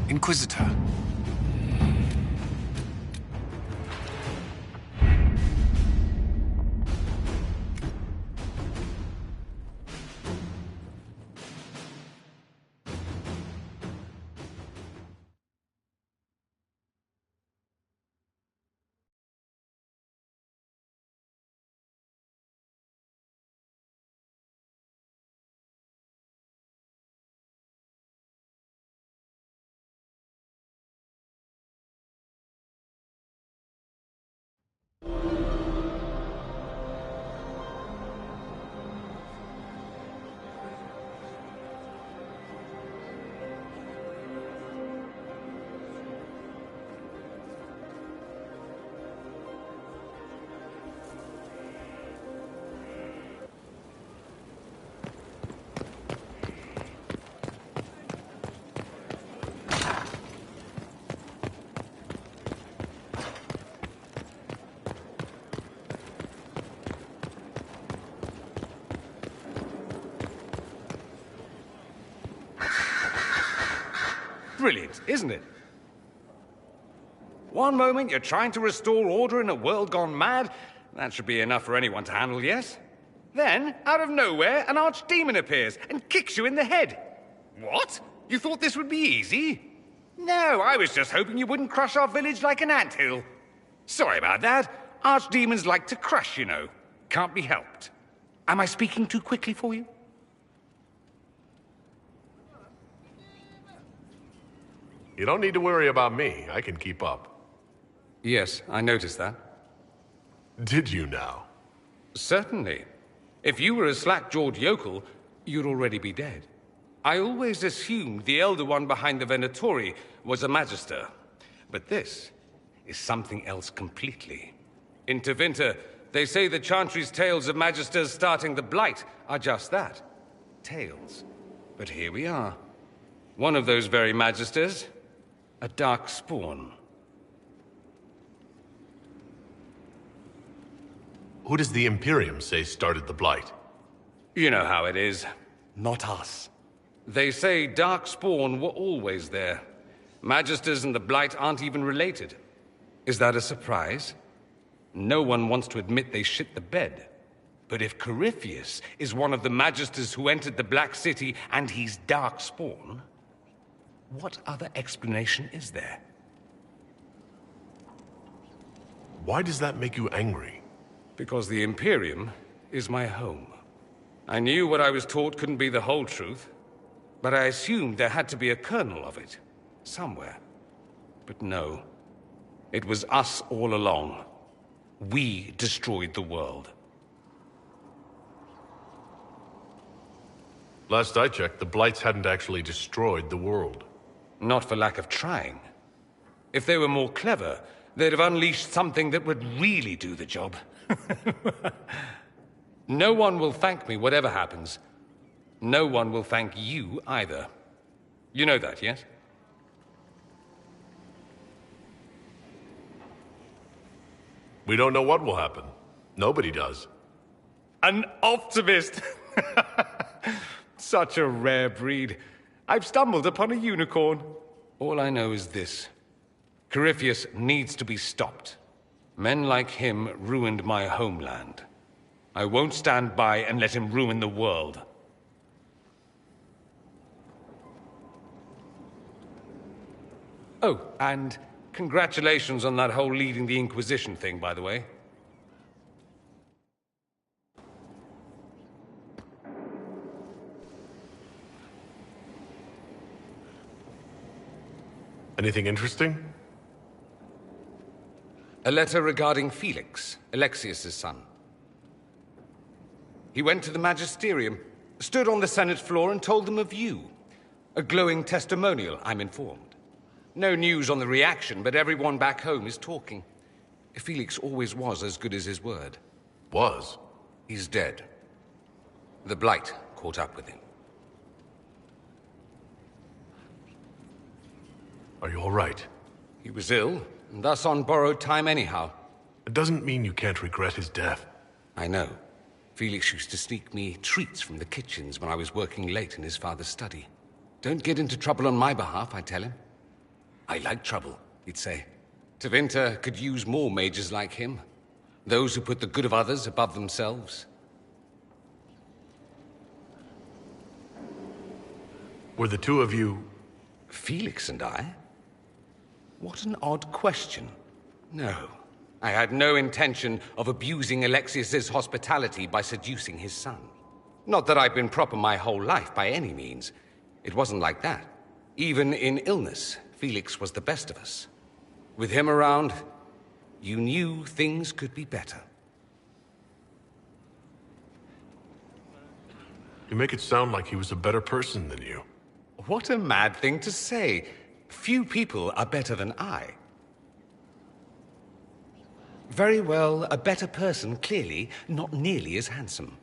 Inquisitor. Brilliant, isn't it? One moment you're trying to restore order in a world gone mad. That should be enough for anyone to handle, yes? Then, out of nowhere, an archdemon appears and kicks you in the head. What? You thought this would be easy? No, I was just hoping you wouldn't crush our village like an anthill. Sorry about that. Archdemons like to crush, you know. Can't be helped. Am I speaking too quickly for you? You don't need to worry about me. I can keep up. Yes, I noticed that. Did you now? Certainly. If you were a slack-jawed yokel, you'd already be dead. I always assumed the Elder One behind the Venatori was a Magister. But this is something else completely. In Tevinter, they say the Chantry's tales of Magisters starting the Blight are just that. Tales. But here we are. One of those very Magisters, a dark spawn. Who does the Imperium say started the Blight? You know how it is. Not us. They say Darkspawn were always there. Magisters and the Blight aren't even related. Is that a surprise? No one wants to admit they shit the bed. But if Corypheus is one of the Magisters who entered the Black City and he's Darkspawn, what other explanation is there? Why does that make you angry? Because the Imperium is my home. I knew what I was taught couldn't be the whole truth, but I assumed there had to be a kernel of it, somewhere. But no, it was us all along. We destroyed the world. Last I checked, the Blights hadn't actually destroyed the world. Not for lack of trying. If they were more clever, they'd have unleashed something that would really do the job. No one will thank me, whatever happens. No one will thank you either. You know that, yes? We don't know what will happen. Nobody does. An optimist! Such a rare breed. I've stumbled upon a unicorn. All I know is this. Corypheus needs to be stopped. Men like him ruined my homeland. I won't stand by and let him ruin the world. Oh, and congratulations on that whole leading the Inquisition thing, by the way. Anything interesting? A letter regarding Felix, Alexius' son. He went to the Magisterium, stood on the Senate floor and told them of you. A glowing testimonial, I'm informed. No news on the reaction, but everyone back home is talking. Felix always was as good as his word. Was? He's dead. The Blight caught up with him. Are you all right? He was ill, and thus on borrowed time anyhow. It doesn't mean you can't regret his death. I know. Felix used to sneak me treats from the kitchens when I was working late in his father's study. Don't get into trouble on my behalf, I tell him. I like trouble, he'd say. Tevinter could use more mages like him. Those who put the good of others above themselves. Were the two of you... Felix and I? What an odd question. No, I had no intention of abusing Alexius's hospitality by seducing his son. Not that I've been proper my whole life, by any means. It wasn't like that. Even in illness, Felix was the best of us. With him around, you knew things could be better. You make it sound like he was a better person than you. What a mad thing to say. Few people are better than I. Very well, a better person, clearly, not nearly as handsome.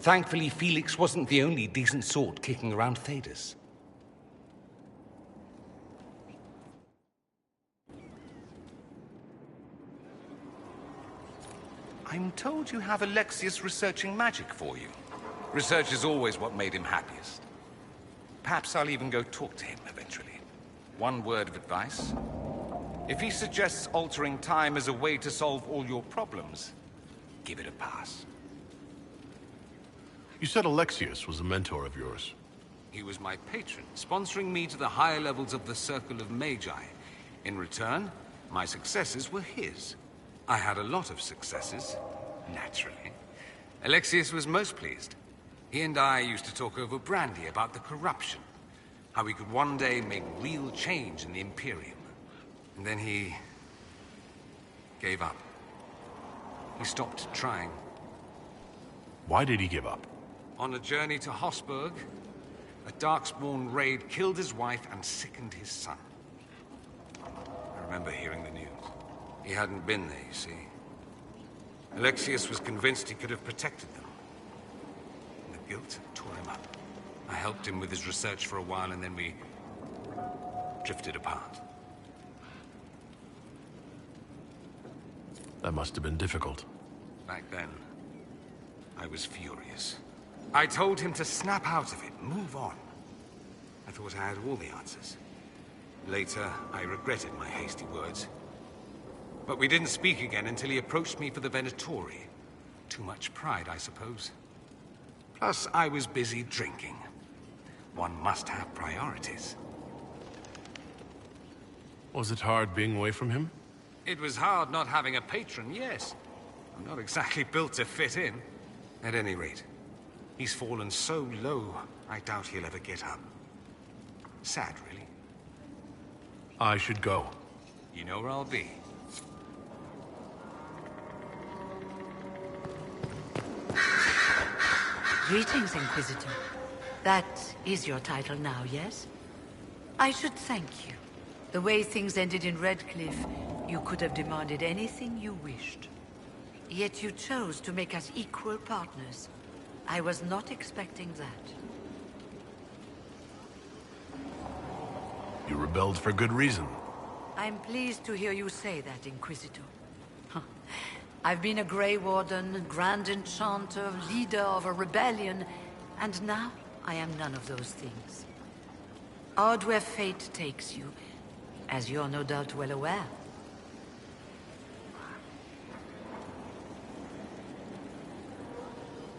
Thankfully, Felix wasn't the only decent sort kicking around Thedas. I'm told you have Alexius researching magic for you. Research is always what made him happiest. Perhaps I'll even go talk to him eventually. One word of advice. If he suggests altering time as a way to solve all your problems, give it a pass. You said Alexius was a mentor of yours. He was my patron, sponsoring me to the higher levels of the Circle of Magi. In return, my successes were his. I had a lot of successes, naturally. Alexius was most pleased. He and I used to talk over brandy about the corruption, how we could one day make real change in the Imperium. And then he gave up. He stopped trying. Why did he give up? On a journey to Hossberg, a Darkspawn raid killed his wife and sickened his son. I remember hearing the news. He hadn't been there, you see. Alexius was convinced he could have protected them. And the guilt tore him up. I helped him with his research for a while, and then we drifted apart. That must have been difficult. Back then, I was furious. I told him to snap out of it, move on. I thought I had all the answers. Later, I regretted my hasty words. But we didn't speak again until he approached me for the Venatori. Too much pride, I suppose. Plus, I was busy drinking. One must have priorities. Was it hard being away from him? It was hard not having a patron, yes. I'm not exactly built to fit in. At any rate, he's fallen so low, I doubt he'll ever get up. Sad, really. I should go. You know where I'll be. Greetings, Inquisitor. That is your title now, yes? I should thank you. The way things ended in Redcliffe, you could have demanded anything you wished. Yet you chose to make us equal partners. I was not expecting that. You rebelled for good reason. I'm pleased to hear you say that, Inquisitor. I've been a Grey Warden, Grand Enchanter, leader of a rebellion, and now I am none of those things. Odd where fate takes you, as you're no doubt well aware.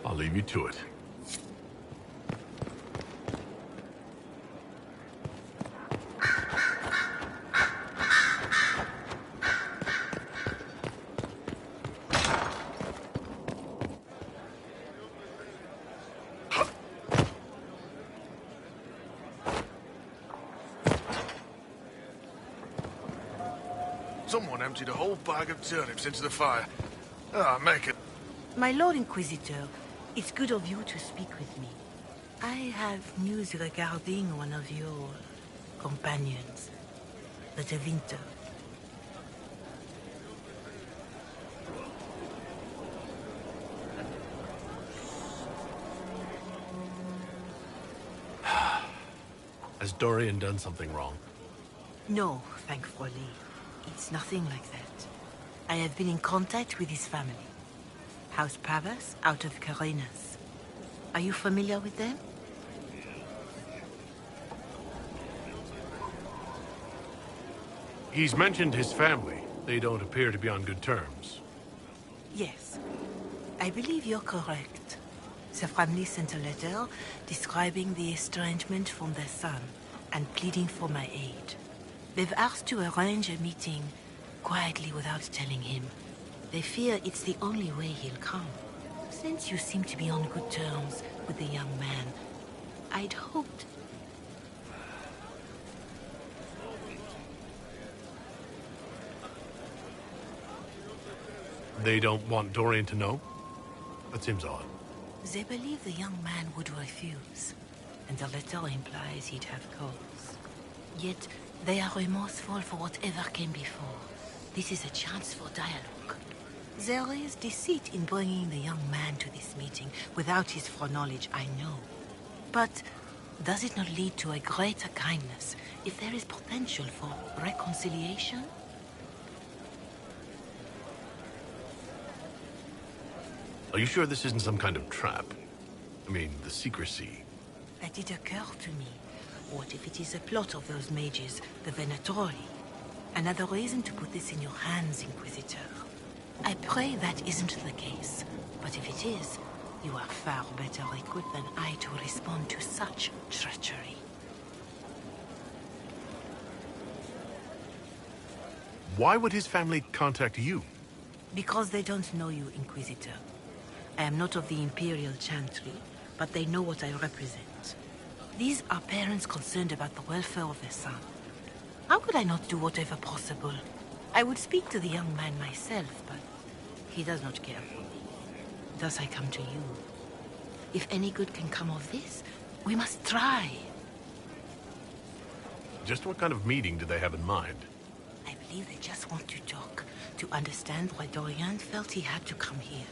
I'll leave you to it. Someone emptied a whole bag of turnips into the fire. Ah, make it. My Lord Inquisitor, it's good of you to speak with me. I have news regarding one of your companions, the Tevinter. Has Dorian done something wrong? No, thankfully. It's nothing like that. I have been in contact with his family. House Pavas, out of Carenas. Are you familiar with them? He's mentioned his family. They don't appear to be on good terms. Yes. I believe you're correct. The family sent a letter describing the estrangement from their son and pleading for my aid. They've asked to arrange a meeting quietly without telling him. They fear it's the only way he'll come. Since you seem to be on good terms with the young man, I'd hoped... They don't want Dorian to know? That seems odd. They believe the young man would refuse, and the letter implies he'd have cause. Yet, they are remorseful for whatever came before. This is a chance for dialogue. There is deceit in bringing the young man to this meeting without his foreknowledge, I know. But does it not lead to a greater kindness if there is potential for reconciliation? Are you sure this isn't some kind of trap? I mean, the secrecy. That did occur to me. What if it is a plot of those mages, the Venatori? Another reason to put this in your hands, Inquisitor. I pray that isn't the case. But if it is, you are far better equipped than I to respond to such treachery. Why would his family contact you? Because they don't know you, Inquisitor. I am not of the Imperial Chantry, but they know what I represent. These are parents concerned about the welfare of their son. How could I not do whatever possible? I would speak to the young man myself, but he does not care for me. Thus I come to you. If any good can come of this, we must try. Just what kind of meeting do they have in mind? I believe they just want to talk, to understand why Dorian felt he had to come here.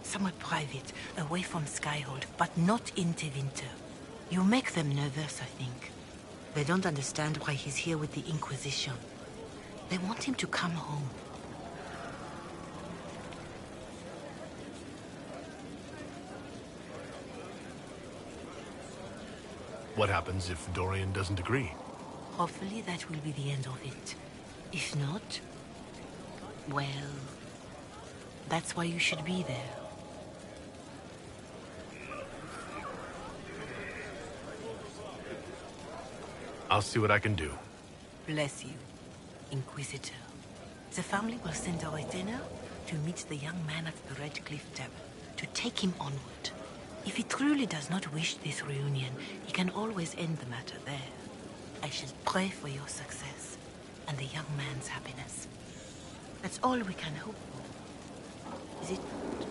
Somewhere private, away from Skyhold, but not in Tevinter. You make them nervous, I think. They don't understand why he's here with the Inquisition. They want him to come home. What happens if Dorian doesn't agree? Hopefully that will be the end of it. If not, well, that's why you should be there. I'll see what I can do. Bless you, Inquisitor. The family will send a retainer to meet the young man at the Red Cliff Tavern, to take him onward. If he truly does not wish this reunion, he can always end the matter there. I shall pray for your success, and the young man's happiness. That's all we can hope for. Is it not?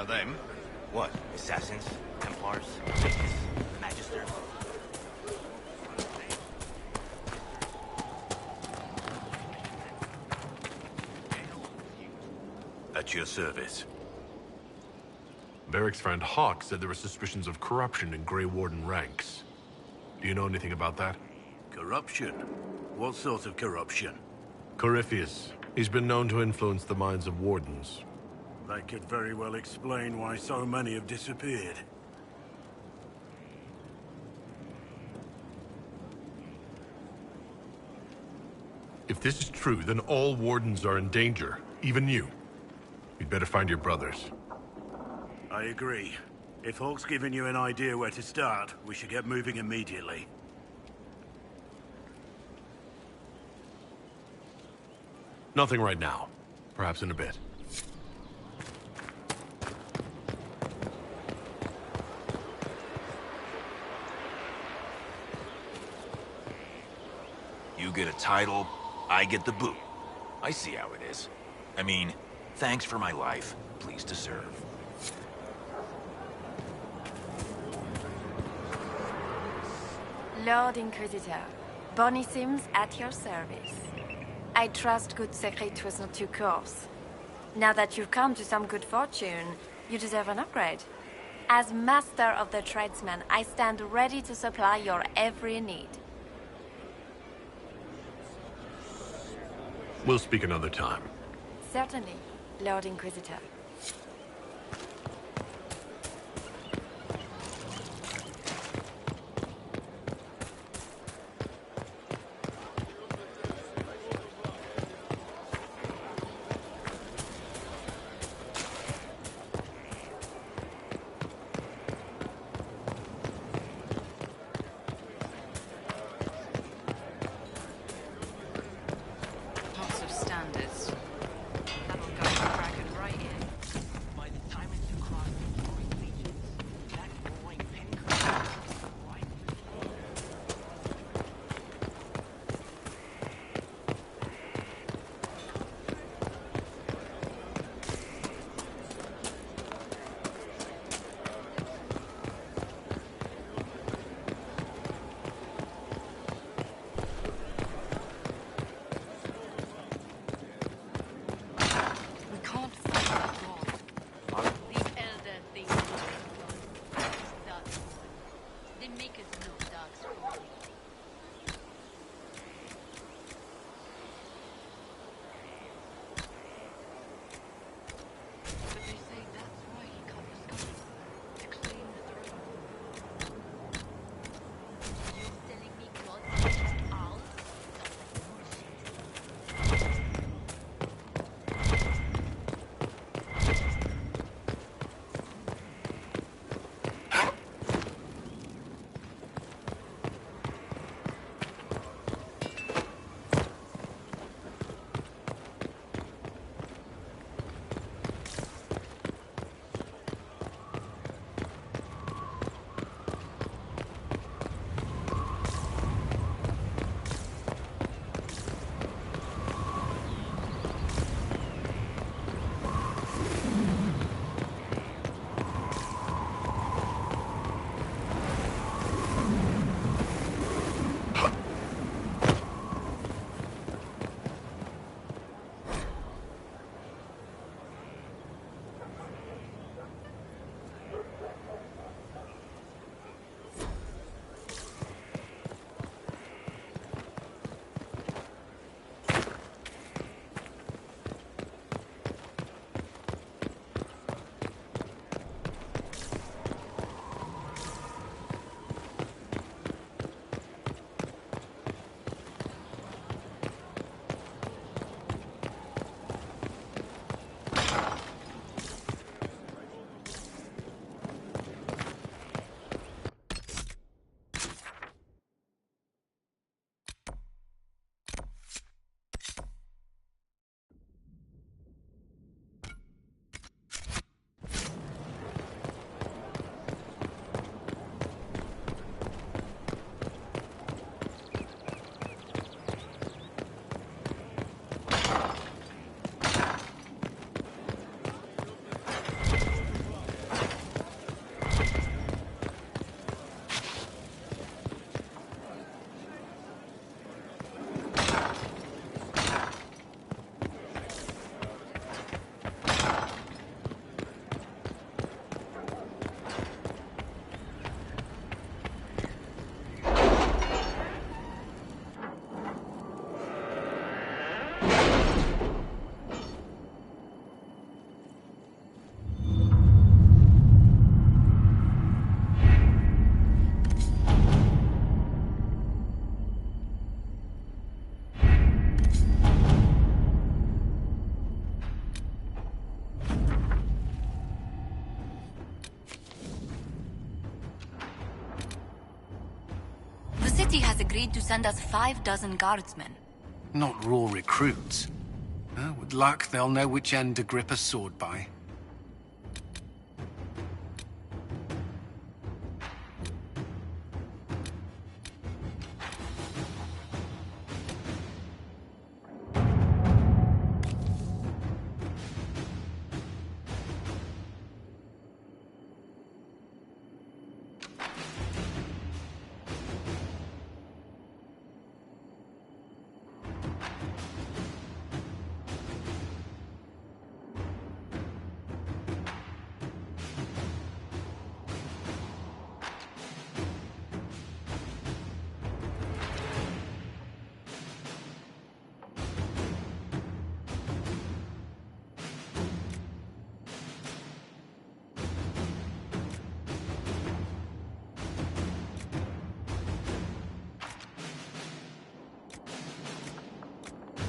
Them? What? Assassins? Templars? Mages? Magisters? At your service. Barrick's friend Hawk said there were suspicions of corruption in Grey Warden ranks. Do you know anything about that? Corruption? What sort of corruption? Corypheus. He's been known to influence the minds of wardens. That could very well explain why so many have disappeared. If this is true, then all wardens are in danger, even you. You'd better find your brothers. I agree. If Hawk's given you an idea where to start, we should get moving immediately. Nothing right now. Perhaps in a bit. You get a title, I get the boot. I see how it is. I mean, thanks for my life. Pleased to serve. Lord Inquisitor, Bonnie Sims at your service. I trust good secret was not too coarse. Now that you've come to some good fortune, you deserve an upgrade. As Master of the Tradesman, I stand ready to supply your every need. We'll speak another time. Certainly, Lord Inquisitor. Lots of standards. That'll go bracket right in. city has agreed to send us 5 dozen guardsmen. Not raw recruits. With luck, they'll know which end to grip a sword by.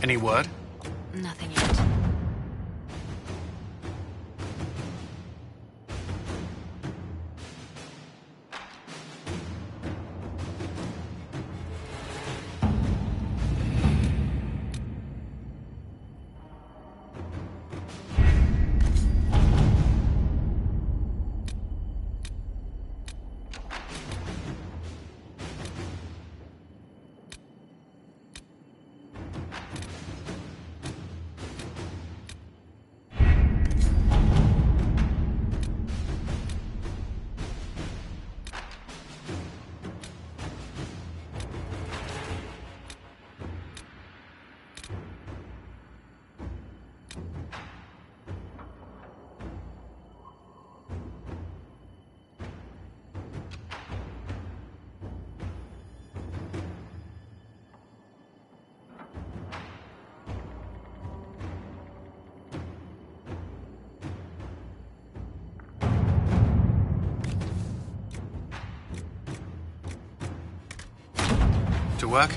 Any word? Nothing yet. To work?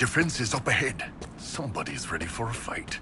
Defenses up ahead. Somebody's ready for a fight.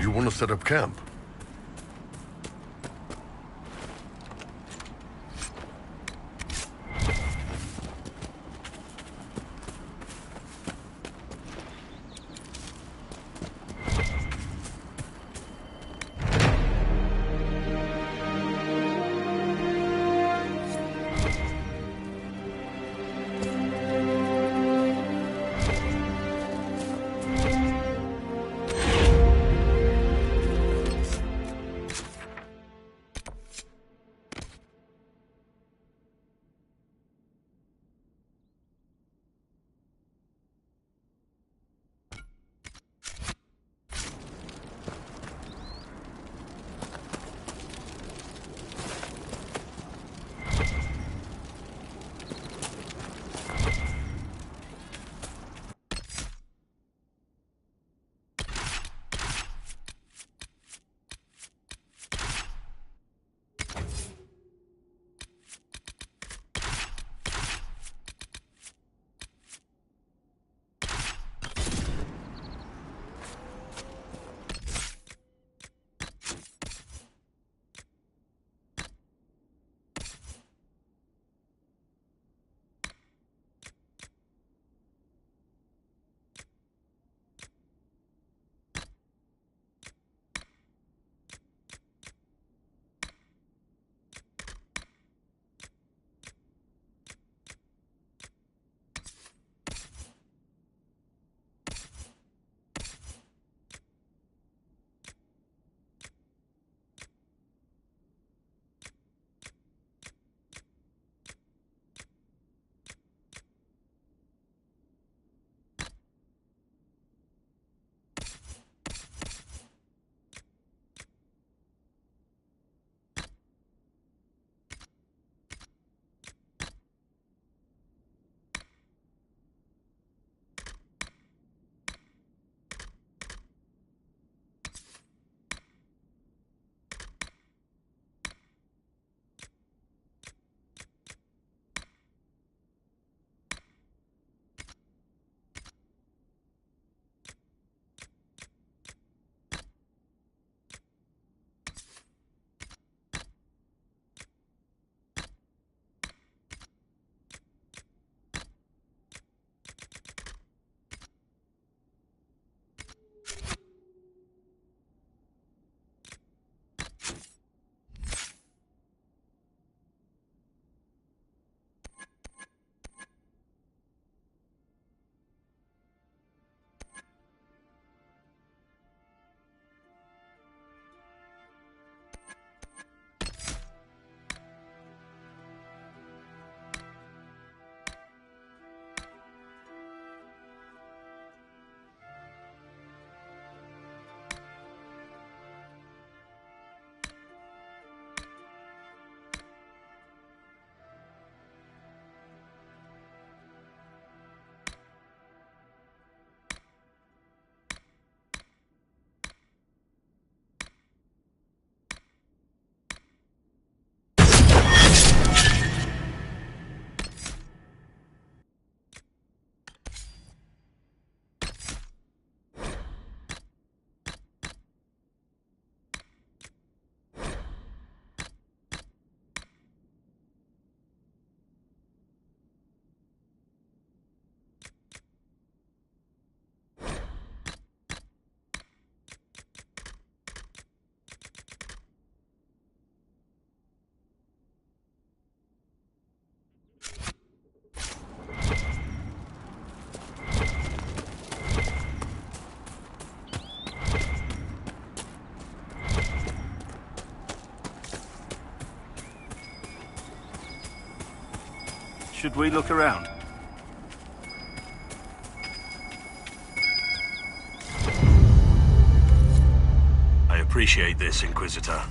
You want to set up camp? Should we look around? I appreciate this, Inquisitor.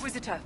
Inquisitor.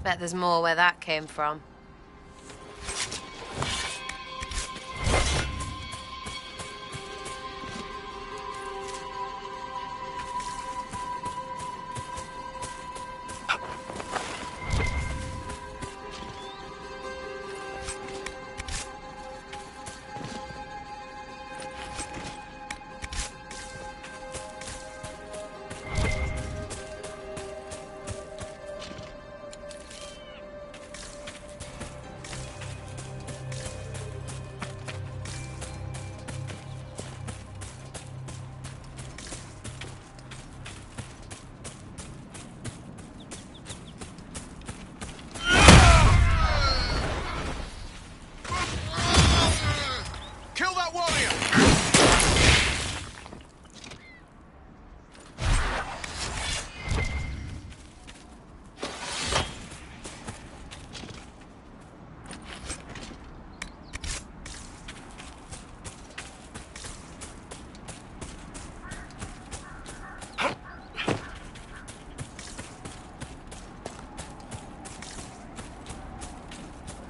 Bet there's more where that came from.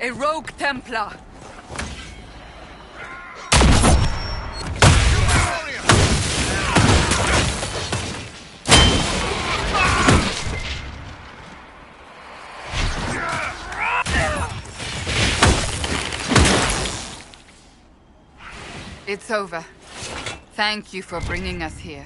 A rogue Templar. It's over. Thank you for bringing us here.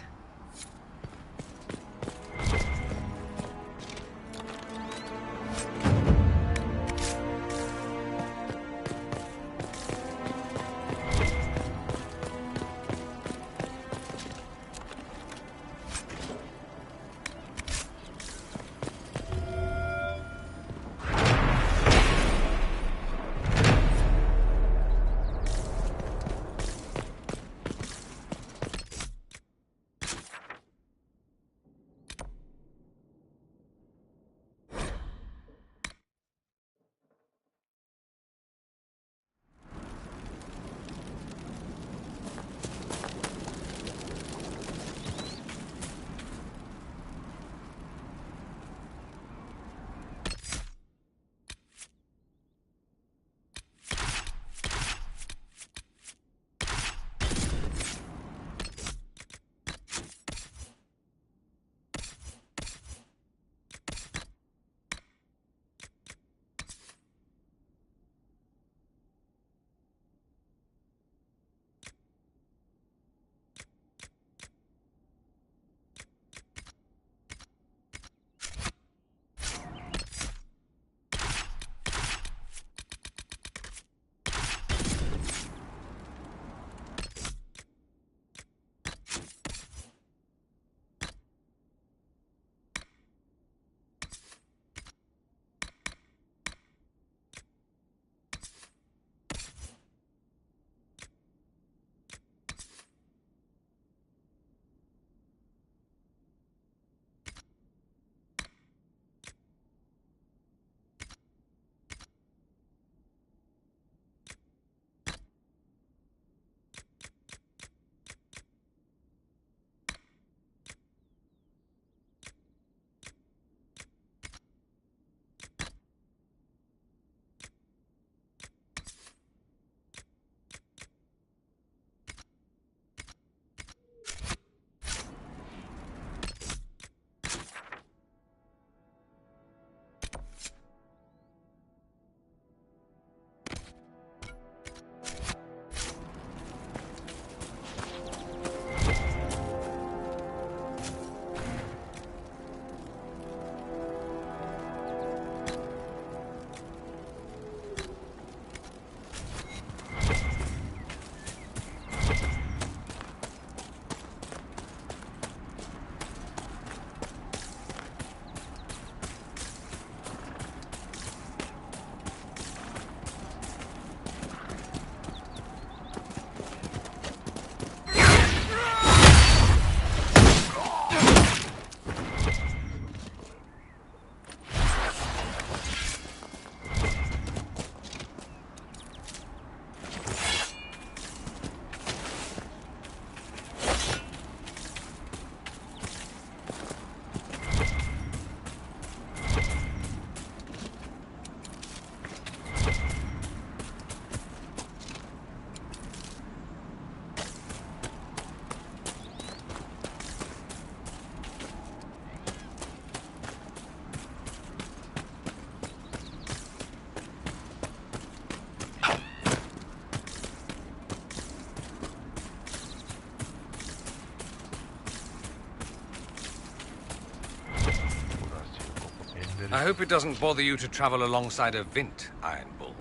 I hope it doesn't bother you to travel alongside a Vint, Iron Bull.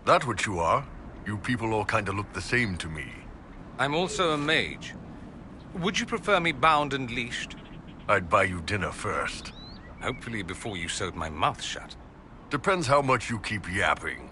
That what you are? You people all kinda look the same to me. I'm also a mage. Would you prefer me bound and leashed? I'd buy you dinner first. Hopefully before you sewed my mouth shut. Depends how much you keep yapping.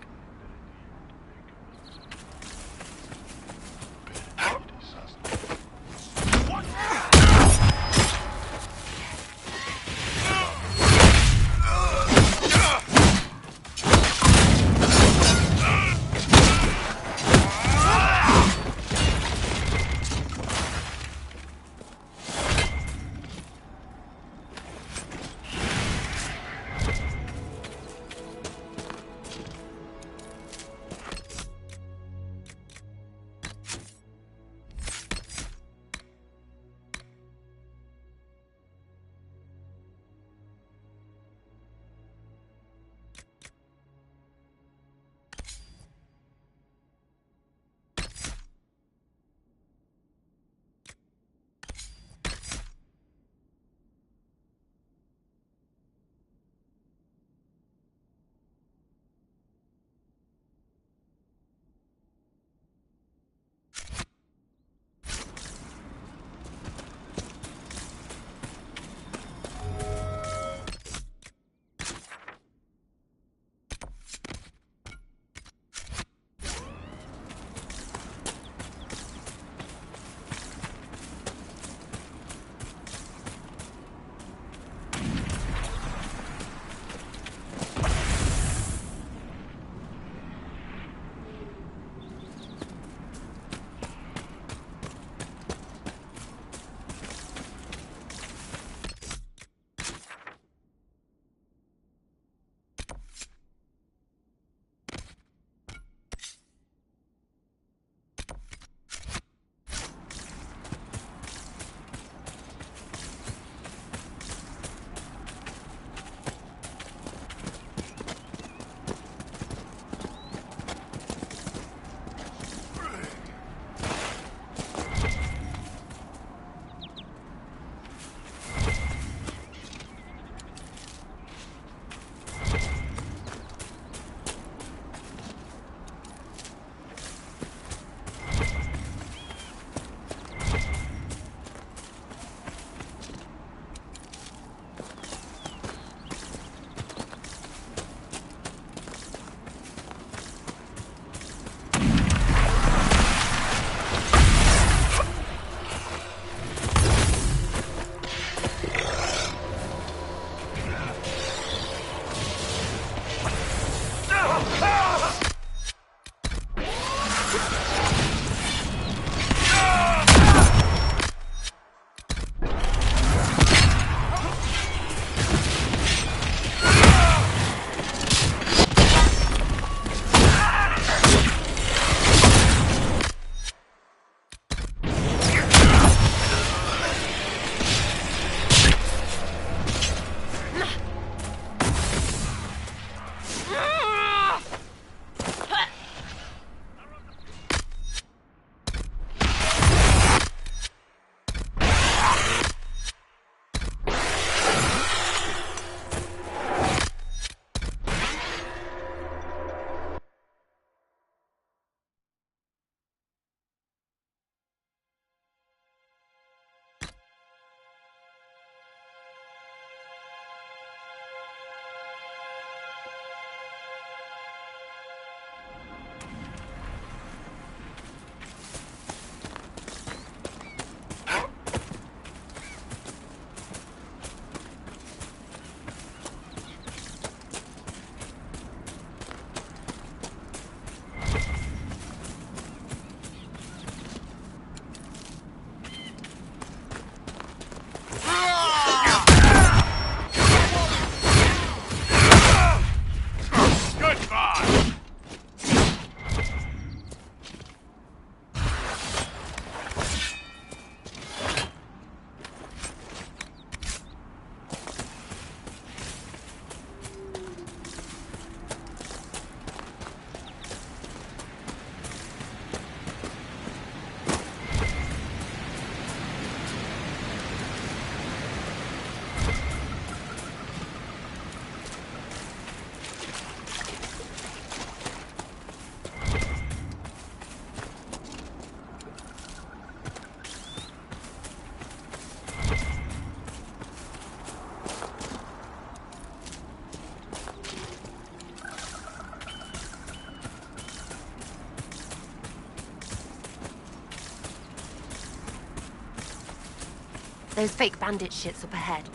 Those fake bandit shits up ahead.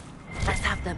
Let's have them.